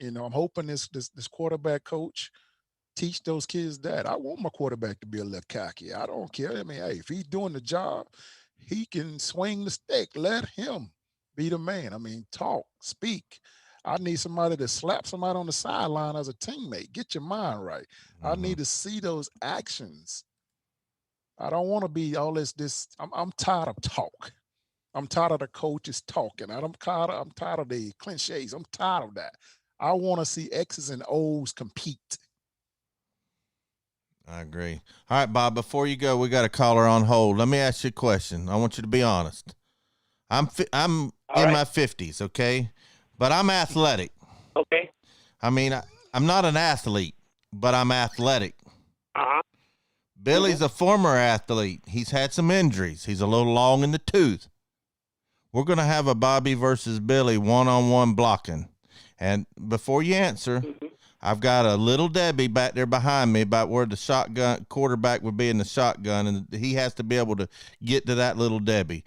I'm hoping this quarterback coach teach those kids that. I want my quarterback to be a little cocky. I don't care. I mean, hey, if he's doing the job, he can swing the stick. Let him be the man. I mean, talk, speak. I need somebody to slap somebody on the sideline as a teammate. Get your mind right. I need to see those actions. I don't want to be all this. I'm tired of talk. I'm tired of the coaches talking. I'm tired of the cliches. I'm tired of that. I want to see X's and O's compete. I agree. All right, Bob, before you go, we got a caller on hold. Let me ask you a question. I want you to be honest. I'm in my 50s, okay? But I'm athletic. Okay. I mean, I'm not an athlete, but I'm athletic. Uh-huh. Billy's a former athlete. He's had some injuries. He's a little long in the tooth. We're going to have a Bobby versus Billy one-on-one blocking. And before you answer, I've got a little Debbie back there behind me about where the shotgun quarterback would be in the shotgun, and he has to be able to get to that little Debbie.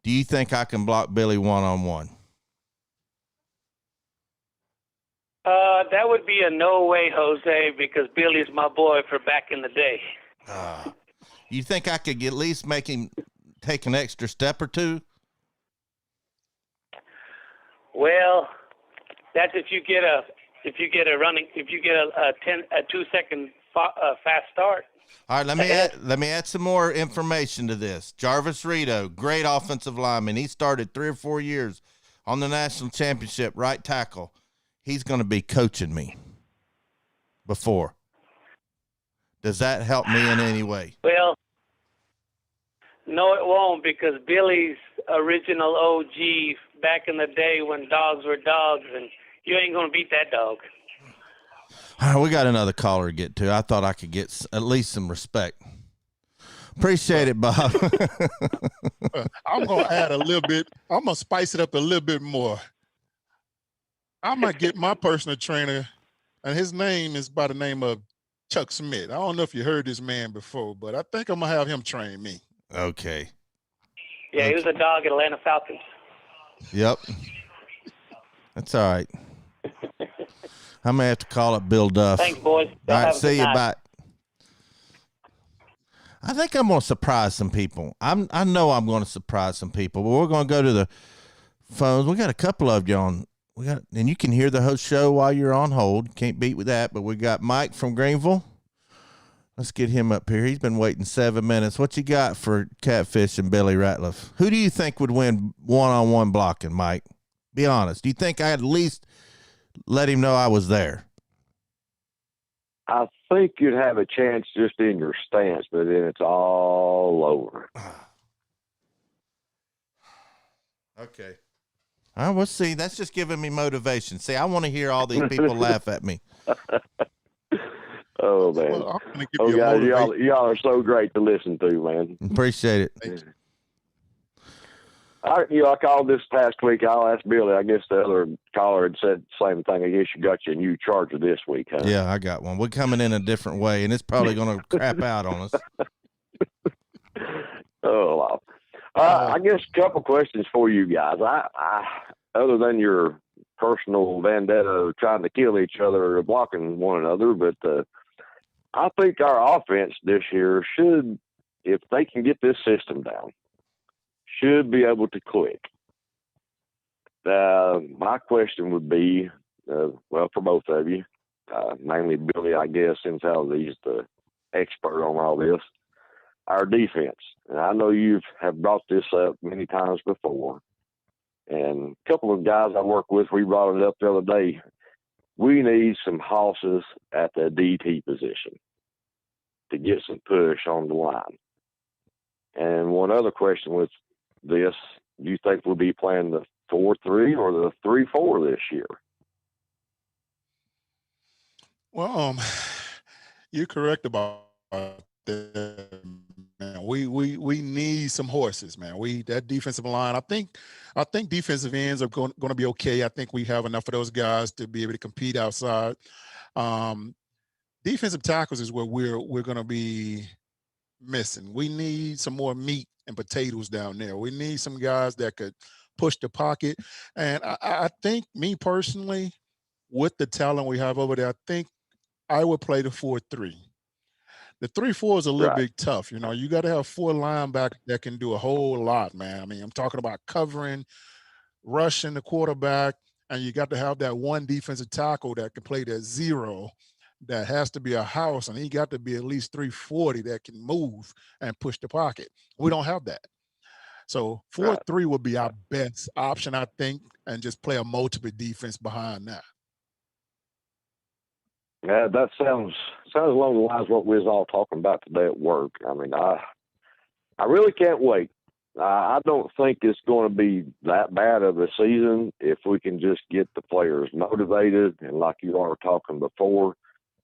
Do you think I can block Billy one-on-one? That would be a no way, Jose, because Billy's my boy for back in the day. You think I could at least make him take an extra step or two? Well, that's if you get a 2-second fast start. All right, let me add some more information to this. Jarvis Rito, great offensive lineman. He started 3 or 4 years on the national championship right tackle. He's going to be coaching me before. Does that help me in any way? Well, no, it won't, because Billy's original OG back in the day when dogs were dogs, and you ain't going to beat that dog. All right, we got another caller to get to. I thought I could get at least some respect. Appreciate it, Bob. I'm going to add a little bit. I'm going to spice it up a little bit more. I might get my personal trainer, and his name is by the name of Chuck Smith. I don't know if you heard this man before, but I think I'm going to have him train me. Okay. Yeah, he was a dog at Atlanta Falcons. Yep. That's all right. I may have to call up Bill Duff. Thanks, boys. All right, see you. Bye. I think I'm going to surprise some people. I know I'm going to surprise some people, but we're going to go to the phones. We got a couple of you on. And you can hear the host show while you're on hold. Can't beat with that. But we got Mike from Greenville. Let's get him up here. He's been waiting 7 minutes. What you got for Catfish and Billy Ratliff? Who do you think would win one-on-one blocking, Mike? Be honest. Do you think I'd at least let him know I was there? I think you'd have a chance just in your stance, but then it's all over. Okay. All right, we'll see. That's just giving me motivation. See, I want to hear all these people laugh at me. Oh, man. Well, I'm gonna give you guys, motivation. y'all are so great to listen to, man. Appreciate it. Thank you. I called this past week. I'll ask Billy. I guess the other caller had said the same thing. I guess you got your new charger this week, huh? Yeah, I got one. We're coming in a different way, and it's probably going to crap out on us. Oh, wow. I guess a couple questions for you guys. I other than your personal vendetta of trying to kill each other or blocking one another, but I think our offense this year should, if they can get this system down, should be able to click. My question would be, well, for both of you, mainly Billy, I guess, since he's the expert on all this, our defense. And I know you have brought this up many times before. And a couple of guys I work with, we brought it up the other day. We need some hosses at the DT position to get some push on the line. And one other question with this, do you think we'll be playing the 4-3 or the 3-4 this year? Well, you're correct about that, man. We need some horses, man. That defensive line. I think defensive ends are going to be okay. I think we have enough of those guys to be able to compete outside. Defensive tackles is where we're going to be missing. We need some more meat and potatoes down there. We need some guys that could push the pocket. And I think, me personally, with the talent we have over there, I think I would play the 4-3. The 3-4 is a little Right. bit tough. You got to have 4 linebackers that can do a whole lot, man. I mean, I'm talking about covering, rushing the quarterback, and you got to have that one defensive tackle that can play that 0. That has to be a house, and he got to be at least 340 that can move and push the pocket. We don't have that. So Right. 4-3 would be our best option, I think, and just play a multiple defense behind that. Yeah, that sounds along the lines of what we was all talking about today at work. I mean, I really can't wait. I don't think it's going to be that bad of a season if we can just get the players motivated and, like you were talking before,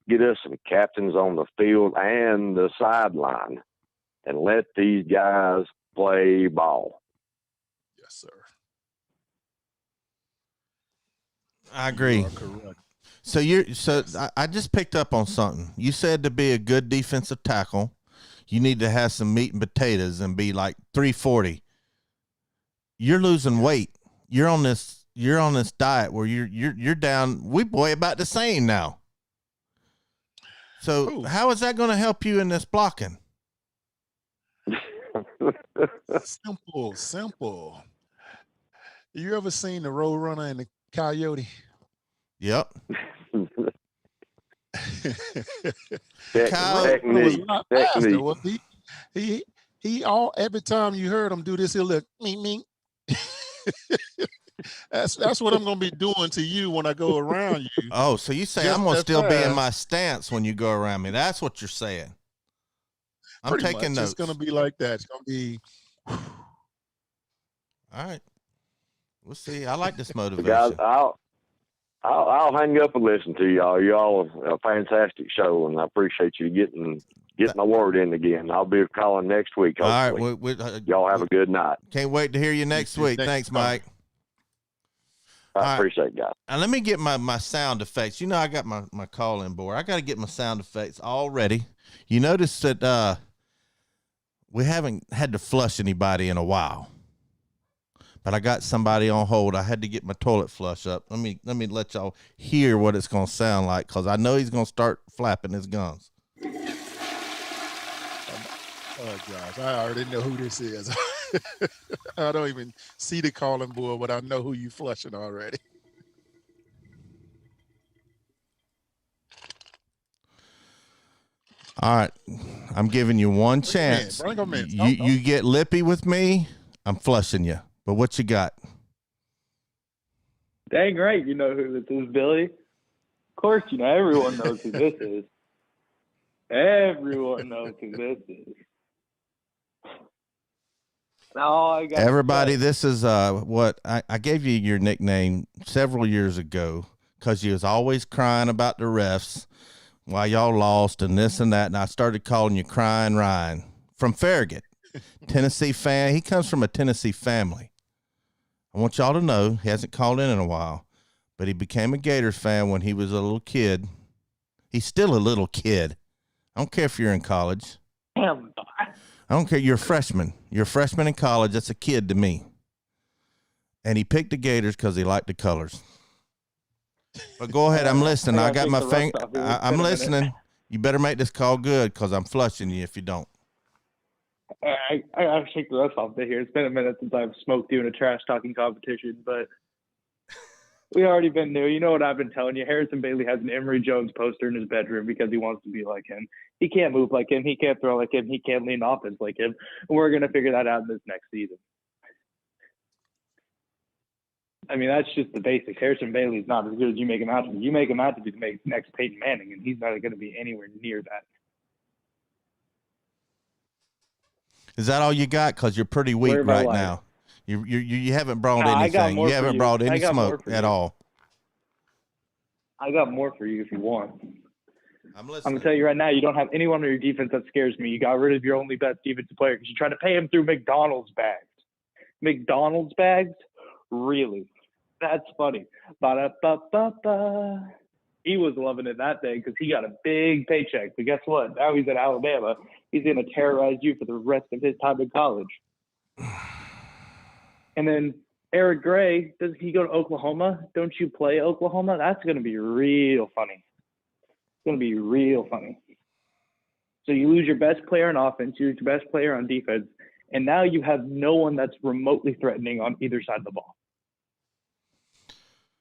get us some captains on the field and the sideline and let these guys play ball. Yes, sir. I agree. You are correct. I just picked up on something. You said to be a good defensive tackle, you need to have some meat and potatoes and be like 340. You're losing weight. You're on this diet where you're down. We weigh about the same now. So how is that going to help you in this blocking? Simple. You ever seen the Roadrunner and the Coyote? Yep. Was a lot faster, wasn't he? He all every time you heard him do this, he'll look me. That's what I'm gonna be doing to you when I go around you. Oh, so you say I'm gonna still be in my stance when you go around me. That's what you're saying. I'm taking notes. It's gonna be like that. It's gonna be all right. We'll see. I like this motivation. Guys, I'll hang up and listen to y'all. Y'all are a fantastic show, and I appreciate you getting my word in again. I'll be calling next week. Hopefully. All right. Y'all have a good night. Can't wait to hear you next week. Thanks, Mike. I appreciate it, guys. Now, let me get my sound effects. You know, I got my call-in board. I got to get my sound effects all ready. You notice that we haven't had to flush anybody in a while. But I got somebody on hold. I had to get my toilet flush up. Let me let y'all hear what it's going to sound like, because I know he's going to start flapping his gums. Oh, gosh. I already know who this is. I don't even see the calling board, but I know who you flushing already. All right. I'm giving you one chance. Bring him in. You get lippy with me, I'm flushing you. But what you got? Dang right, you know who this is, Billy. Of course, you know, everyone knows who this is. Everyone knows who this is. Everybody, this is what I gave you your nickname several years ago because you was always crying about the refs while y'all lost and this and that, and I started calling you Crying Ryan from Farragut, Tennessee fan. He comes from a Tennessee family. I want y'all to know he hasn't called in a while, but he became a Gators fan when he was a little kid. He's still a little kid. I don't care if you're in college. I don't care. You're a freshman. You're a freshman in college. That's a kid to me. And he picked the Gators because he liked the colors. But go ahead. I'm listening. I got my finger. I'm listening. You better make this call good because I'm flushing you if you don't. I gotta shake the rust off of it here. It's been a minute since I've smoked you in a trash talking competition, but we already been new. You know what I've been telling you? Harrison Bailey has an Emory Jones poster in his bedroom because he wants to be like him. He can't move like him. He can't throw like him. He can't lean offense like him. And we're gonna figure that out in this next season. I mean, that's just the basics. Harrison Bailey's not as good as you make him out to be. You make him out to be the next Peyton Manning, and he's not going to be anywhere near that. Is that all you got? Because you're pretty weak right now. You haven't brought anything. You haven't brought any smoke at all. I got more for you if you want. I'm listening. I'm going to tell you right now, you don't have anyone on your defense that scares me. You got rid of your only best defensive player because you tried to pay him through McDonald's bags. McDonald's bags? Really? That's funny. Ba-da-ba-ba-ba. He was loving it that day because he got a big paycheck. But guess what? Now he's at Alabama. He's going to terrorize you for the rest of his time in college. And then Eric Gray, does he go to Oklahoma? Don't you play Oklahoma? That's going to be real funny. It's going to be real funny. So you lose your best player on offense, you lose your best player on defense, and now you have no one that's remotely threatening on either side of the ball.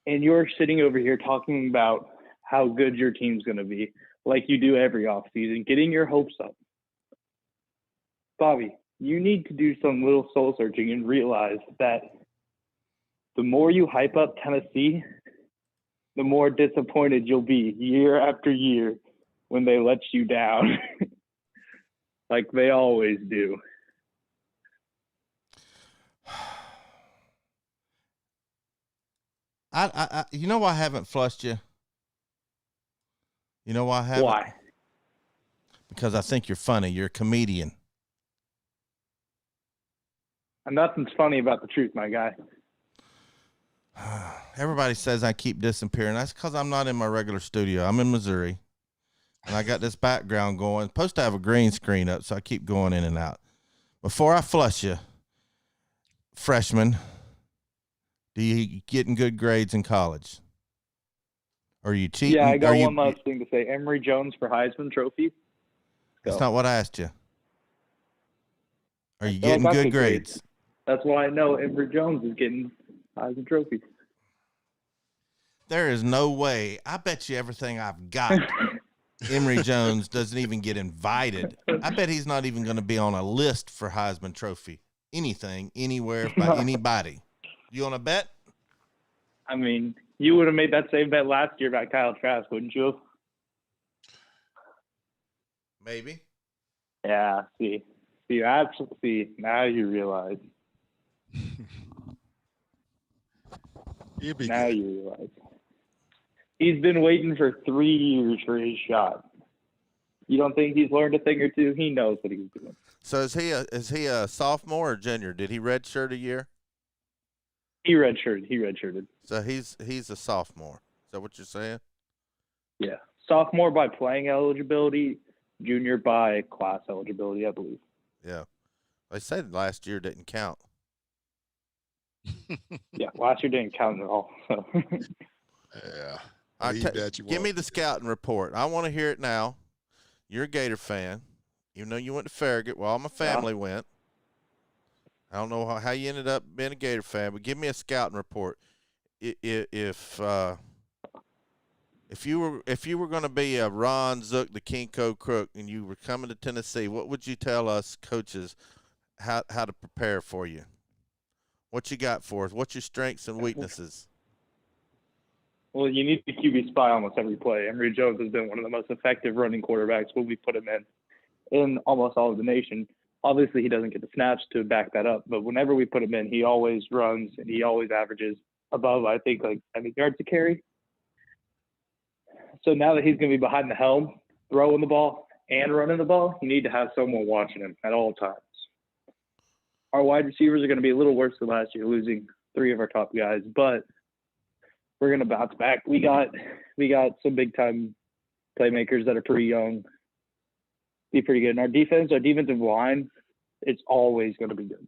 And you're sitting over here talking about how good your team's going to be, like you do every offseason, getting your hopes up. Bobby, you need to do some little soul searching and realize that the more you hype up Tennessee, the more disappointed you'll be year after year when they let you down, like they always do. You know why I haven't flushed you? You know why I haven't? Why? Because I think you're funny. You're a comedian. And nothing's funny about the truth, my guy. Everybody says I keep disappearing. That's because I'm not in my regular studio. I'm in Missouri. And I got this background going. Supposed to have a green screen up, so I keep going in and out. Before I flush you, freshman, do you getting good grades in college? Or are you cheating? Yeah, I got one last thing to say. Emory Jones for Heisman Trophy. That's not what I asked you. Are you getting good grades? That's why I know Emory Jones is getting Heisman Trophy. There is no way. I bet you everything I've got, Emory Jones doesn't even get invited. I bet he's not even going to be on a list for Heisman Trophy. Anything, anywhere, by anybody. You want to bet? I mean, you would have made that same bet last year about Kyle Trask, wouldn't you? Maybe. Yeah, see, now you realize. You realize. He's been waiting for 3 years for his shot. You don't think he's learned a thing or two? He knows what he's doing. So is he a sophomore or junior? Did he redshirt a year? He redshirted. So he's a sophomore. Is that what you're saying? Yeah. Sophomore by playing eligibility, junior by class eligibility, I believe. Yeah. They said last year didn't count. Yeah, last year didn't count at all. So. Yeah. Give me the scouting report. I want to hear it now. You're a Gator fan. You know you went to Farragut. Well, all my family went. I don't know how you ended up being a Gator fan, but give me a scouting report. If you were going to be a Ron Zook, the Kinko Crook, and you were coming to Tennessee, what would you tell us coaches how to prepare for you? What you got for us? What's your strengths and weaknesses? Well, you need to QB spy almost every play. Emory Jones has been one of the most effective running quarterbacks when we put him in almost all of the nation. Obviously, he doesn't get the snaps to back that up, but whenever we put him in, he always runs and he always averages above, I think, like 7 yards a carry. So now that he's going to be behind the helm, throwing the ball and running the ball, you need to have someone watching him at all times. Our wide receivers are going to be a little worse than last year, losing 3 of our top guys, but we're going to bounce back. We got some big time playmakers that are pretty young, be pretty good. And our defensive line, it's always going to be good.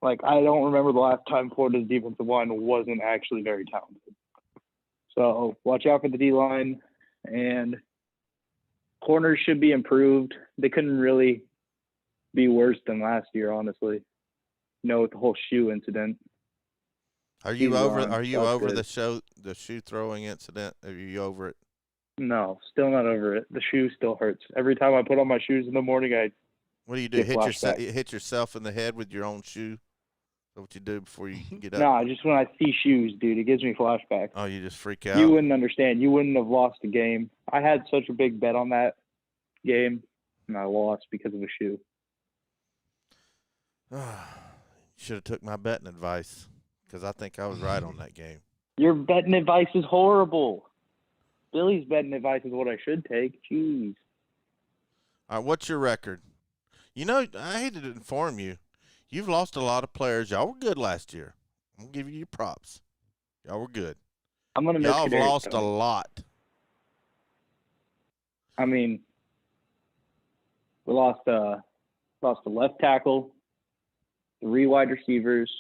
Like, I don't remember the last time Florida's defensive line wasn't actually very talented. So watch out for the D-line, and corners should be improved. They couldn't really be worse than last year, honestly. With the whole shoe incident. Are you over the shoe throwing incident? Are you over it? No, still not over it. The shoe still hurts. Every time I put on my shoes in the morning, what do? Hit yourself in the head with your own shoe? Is that what you do before you get up? Nah, just when I see shoes, dude, it gives me flashbacks. Oh, you just freak out? You wouldn't understand. You wouldn't have lost a game. I had such a big bet on that game, and I lost because of a shoe. You should have took my betting advice, because I think I was right on that game. Your betting advice is horrible. Billy's betting advice is what I should take. Jeez. All right, what's your record? I hate to inform you. You've lost a lot of players. Y'all were good last year. I'm going to give you your props. Y'all were good. I'm going to miss Y'all have lost a lot. I mean, We lost a left tackle, 3 wide receivers,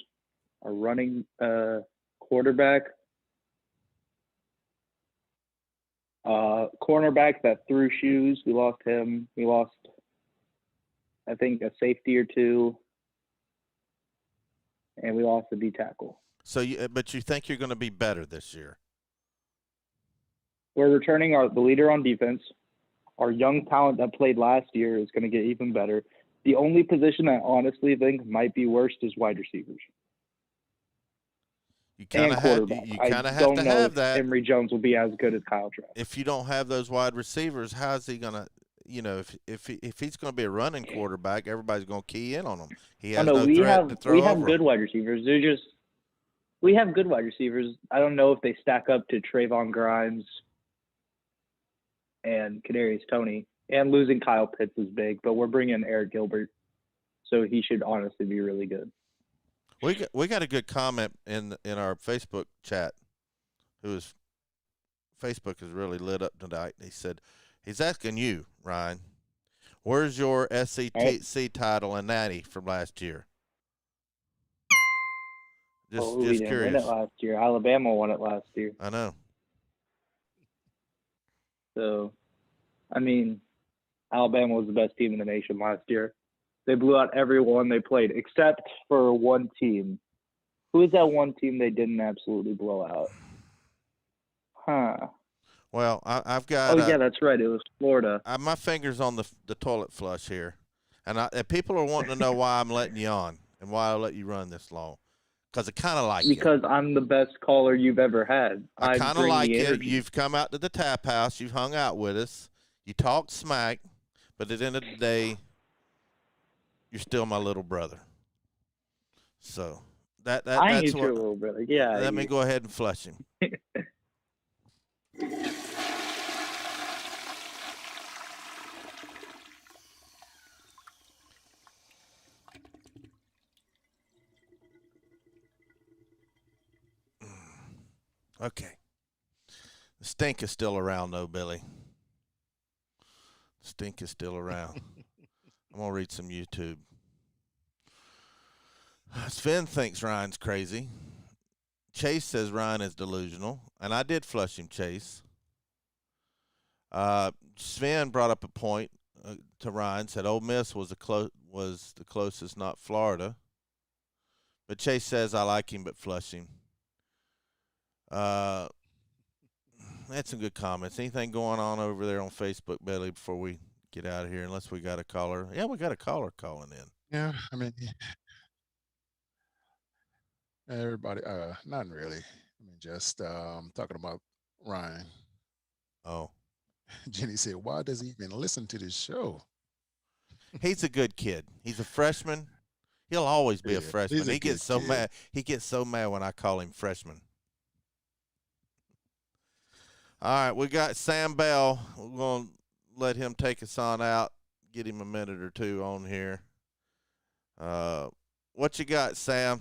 a running quarterback, cornerback that threw shoes. We lost him. We lost, I think, a safety or 2, and we lost a D tackle. So, but you think you're going to be better this year? We're returning the leader on defense. Our young talent that played last year is going to get even better. The only position I honestly think might be worst is wide receivers. You kind of have to have that. Emory Jones will be as good as Kyle Trask. If you don't have those wide receivers, how's he gonna? If he's going to be a running quarterback, everybody's going to key in on him. He has no threat to throw over. We have good wide receivers. We have good wide receivers. I don't know if they stack up to Trayvon Grimes and Kadarius Toney. And losing Kyle Pitts is big, but we're bringing in Eric Gilbert, so he should honestly be really good. We got a good comment in our Facebook chat. Facebook is really lit up tonight. He said he's asking you, Ryan, where's your SEC title and Natty from last year? We didn't curious. win it last year. Alabama won it last year. I know. So, I mean, Alabama was the best team in the nation last year. They blew out everyone they played, except for one team. Who is that one team they didn't absolutely blow out? Huh. Well, I've got. Oh, yeah, that's right. It was Florida. My finger's on the toilet flush here. And people are wanting to know why I'm letting you on and why I let you run this long. Because I kind of like Because I'm the best caller you've ever had. I kind of like it. You've come out to the tap house. You've hung out with us. You talk smack. But at the end of the day, you're still my little brother. So that's your little brother. Yeah. Let me go ahead and flush him. Okay. The stink is still around, though, Billy. The stink is still around. I'm going to read some YouTube. Sven thinks Ryan's crazy. Chase says Ryan is delusional. And I did flush him, Chase. Sven brought up a point to Ryan, said Ole Miss was the closest, not Florida. But Chase says I like him, but flush him. That's some good comments. Anything going on over there on Facebook, Billy, before we get out of here, unless we got a caller? Yeah, we got a caller calling in. Yeah, I mean, everybody, not really. I mean, just talking about Ryan. Oh. Jenny said, why does he even listen to this show? He's a good kid. He's a freshman. He'll always be a freshman. He gets so mad. He gets so mad when I call him freshman. All right, we got Sam Bell. We're going to let him take us on out, get him a minute or two on here. What you got, Sam?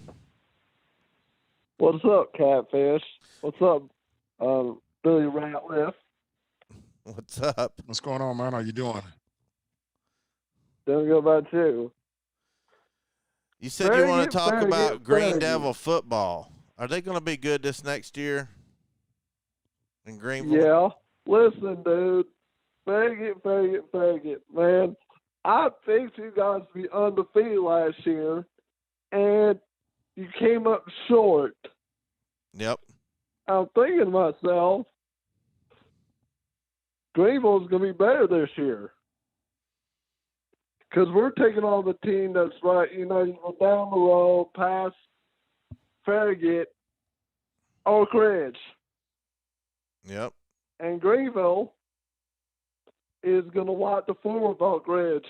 What's up, Catfish? What's up, Billy Ratliff? What's up? What's going on, man? How you doing? Doing good about you. You said you want to talk about Green Devil football. Are they going to be good this next year in Greenville? Yeah. Listen, dude. Faggot. Man, I picked you guys to be undefeated last year, and you came up short. Yep. I'm thinking to myself, Greenville's going to be better this year. Because we're taking on the team that's right, you know, down the road, past Farragut, Oak Ridge. Yep. And Greenville is going to wipe the floor with Oak Ridge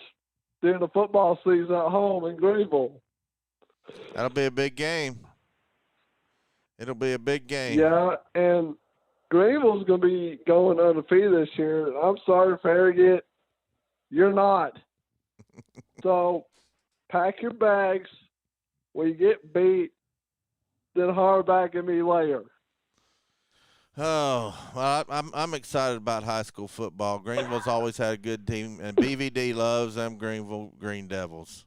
during the football season at home in Greenville. That'll be a big game. It'll be a big game. Yeah, and Greenville's going to be going undefeated this year. I'm sorry, Farragut, you're not. So, pack your bags. When you get beat, then holler back at me later. Oh, well, I'm excited about high school football. Greenville's always had a good team, and BVD loves them Greenville Green Devils.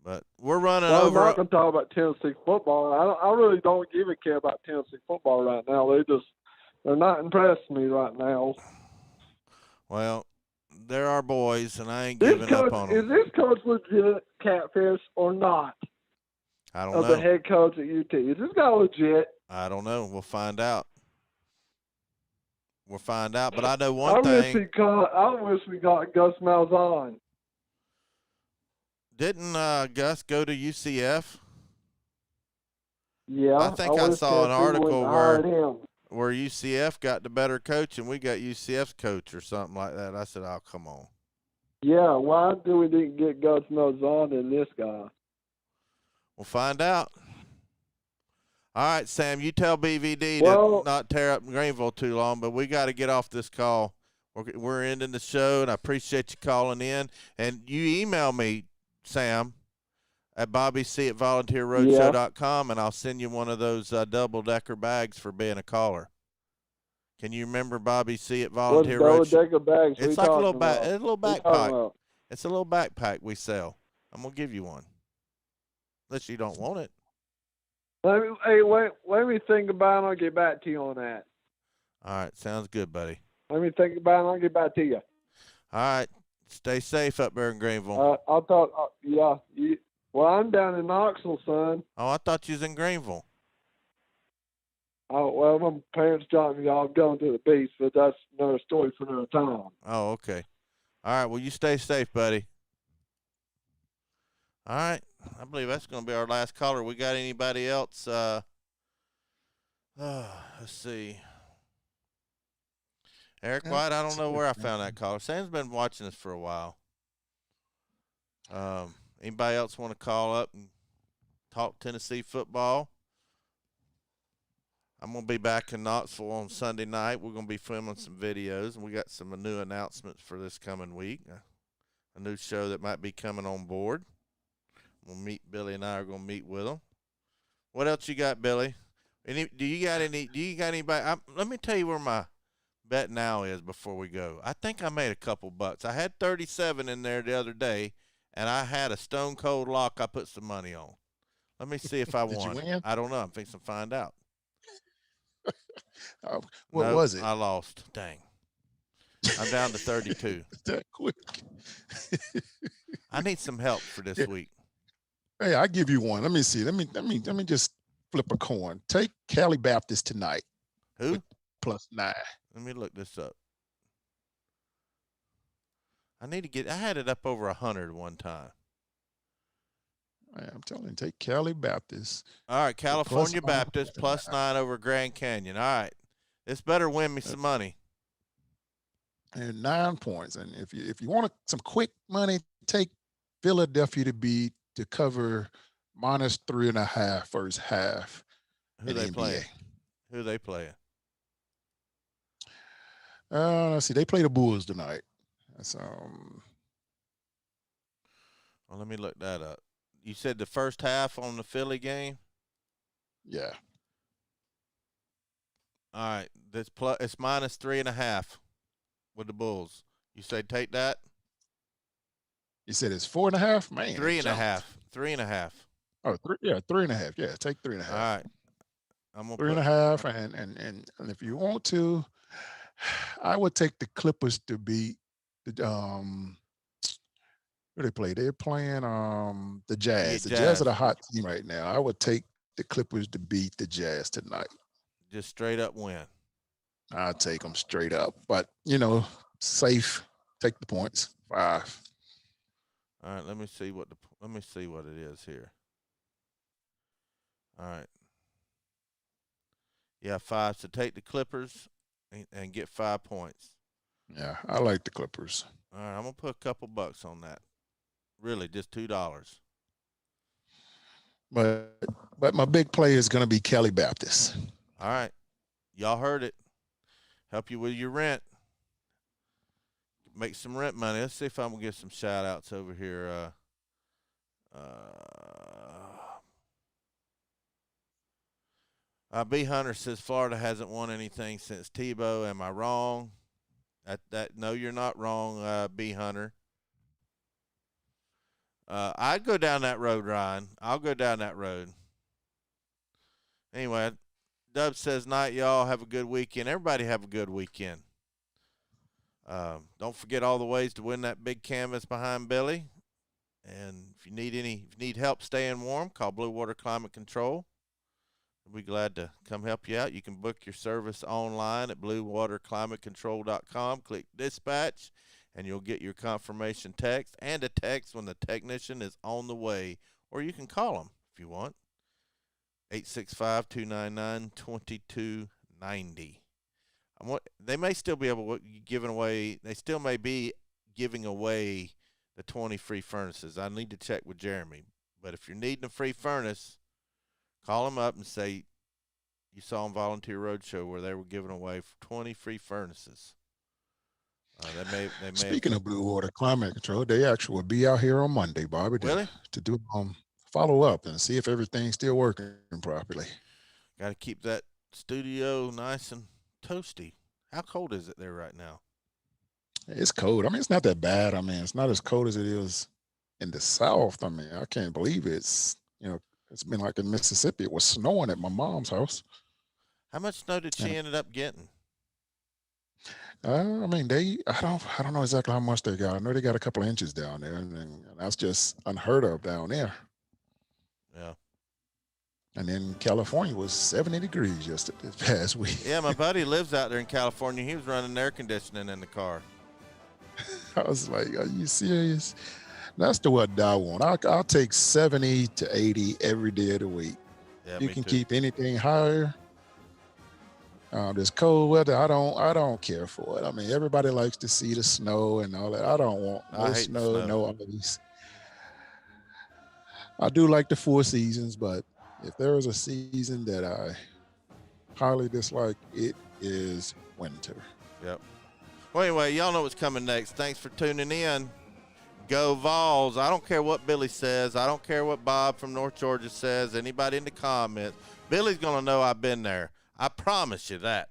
But we're running Well, I'm over. not going to talk about Tennessee football. I really don't even care about Tennessee football right now. They're not impressing me right now. Well, they're our boys, and I ain't This giving coach, up on is them. this coach legit catfish or not? I don't Of know. the head coach at UT. Is this guy legit? I don't know. We'll find out. We'll find out. But I know I one wish thing. we got Gus Malzahn. Didn't Gus go to UCF? Yeah, I think I wish saw an Tennessee article wouldn't hired him. where UCF got the better coach and we got UCF's coach or something like that. I said, "Oh, come on." Yeah, why do we didn't get Gus Malzahn and this guy? We'll find out. All right, Sam, you tell BVD Well- to not tear up Greenville too long, but we got to get off this call. We're ending the show, and I appreciate you calling in. And you email me, Sam, at bobbyc@volunteerroadshow.com, and I'll send you one of those double-decker bags for being a caller. Can you remember Bobby C at Volunteer What's Roadshow? double-decker bags? It's like a little backpack. It's a little backpack we sell. I'm gonna give you one, unless you don't want it. Let me think about it. I'll get back to you on that. All right, sounds good, buddy. Let me think about it. I'll get back to you. All right, stay safe up there in Greenville. I'll talk. Yeah. Well, I'm down in Knoxville, son. Oh, I thought you was in Greenville. Oh, well, my parents dropped me off going to the beach, but that's another story for another time. Oh, okay. All right, well, you stay safe, buddy. All right, I believe that's going to be our last caller. We got anybody else? Let's see. Eric White, I don't know where I found that caller. Sam's been watching us for a while. Anybody else want to call up and talk Tennessee football? I'm going to be back in Knoxville on Sunday night. We're going to be filming some videos, and we got some new announcements for this coming week. A new show that might be coming on board. We'll meet Billy, and I are going to meet with them. What else you got, Billy? Do you got anybody? Let me tell you where my bet now is before we go. I think I made a couple bucks. I had 37 in there the other day, and I had a stone cold lock I put some money on. Let me see if I Did won. you win? I don't know. I'm fixing to find out. What Nope, was it? I lost. Dang. I'm down to 32. That quick. I need some help for this week. Hey, I give you one. Let me see. Let me just flip a coin. Take Cali Baptist tonight. Who? +9. Let me look this up. I had it up over 100 one time. I'm telling you, take Cali Baptist. All right, California +9. Baptist +9 over Grand Canyon. All right. This better win me some money. And 9 points. And if you want some quick money, take Philadelphia to cover -3.5 first half. Who in they NBA. playing? Who they playing? Let's see. They play the Bulls tonight. That's Well, let me look that up. You said the first half on the Philly game? yeah. All right. It's -3.5 with the Bulls. You say take that? You said it's 4.5, man. 3.5. 3.5. Oh, 3.5. Yeah, take 3.5. All right. I'm gonna 3.5, and if you want to, I would take the Clippers to beat the who they play. They're playing the Jazz. The Jazz are the hot team right now. I would take the Clippers to beat the Jazz tonight. Just straight up win. I'll take them straight up, but safe. Take the points. 5. All right, let me see what it is here. All right. Yeah, 5. So take the Clippers and get 5 points. Yeah, I like the Clippers. All right, I'm gonna put a couple bucks on that. Really, just $2. But my big play is going to be Kelly Baptist. All right, y'all heard it. Help you with your rent. Make some rent money. Let's see if I'm gonna get some shout outs over here. B Hunter says Florida hasn't won anything since Tebow. Am I wrong? No, you're not wrong, B Hunter. I'd go down that road, Ryan. I'll go down that road. Anyway, Dub says, night, y'all. Have a good weekend. Everybody have a good weekend. Don't forget all the ways to win that big canvas behind Billy. And if you need help staying warm, call Blue Water Climate Control. We'll be glad to come help you out. You can book your service online at bluewaterclimatecontrol.com. Click dispatch, and you'll get your confirmation text and a text when the technician is on the way. Or you can call them if you want. 865-299-2290. They may still be able to giving away. They still may be giving away the 20 free furnaces. I need to check with Jeremy. But if you're needing a free furnace, call them up and say you saw on Volunteer Roadshow where they were giving away 20 free furnaces. They may Speaking of Blue Water Climate Control, they actually will be out here on Monday, Bobby, to do follow up and see if everything's still working properly. Got to keep that studio nice and toasty. How cold is it there right now? It's cold. I mean, it's not that bad. I mean, it's not as cold as it is in the South. I mean, I can't believe it's been like in Mississippi. It was snowing at my mom's house. How much snow did she ended up getting? I mean, I don't know exactly how much they got. I know they got a couple of inches down there, and that's just unheard of down there. Yeah. And then California was 70 degrees this past week. Yeah, my buddy lives out there in California. He was running air conditioning in the car. I was like, are you serious? That's the what I want. I'll take 70 to 80 every day of the week. Yeah, you can keep anything higher. This cold weather, I don't care for it. I mean, everybody likes to see the snow and all that. I don't want no snow, no ice. I do like the 4 seasons, but if there is a season that I highly dislike, it is winter. Yep. Well, anyway, y'all know what's coming next. Thanks for tuning in. Go Vols. I don't care what Billy says. I don't care what Bob from North Georgia says. Anybody in the comments. Billy's going to know I've been there. I promise you that.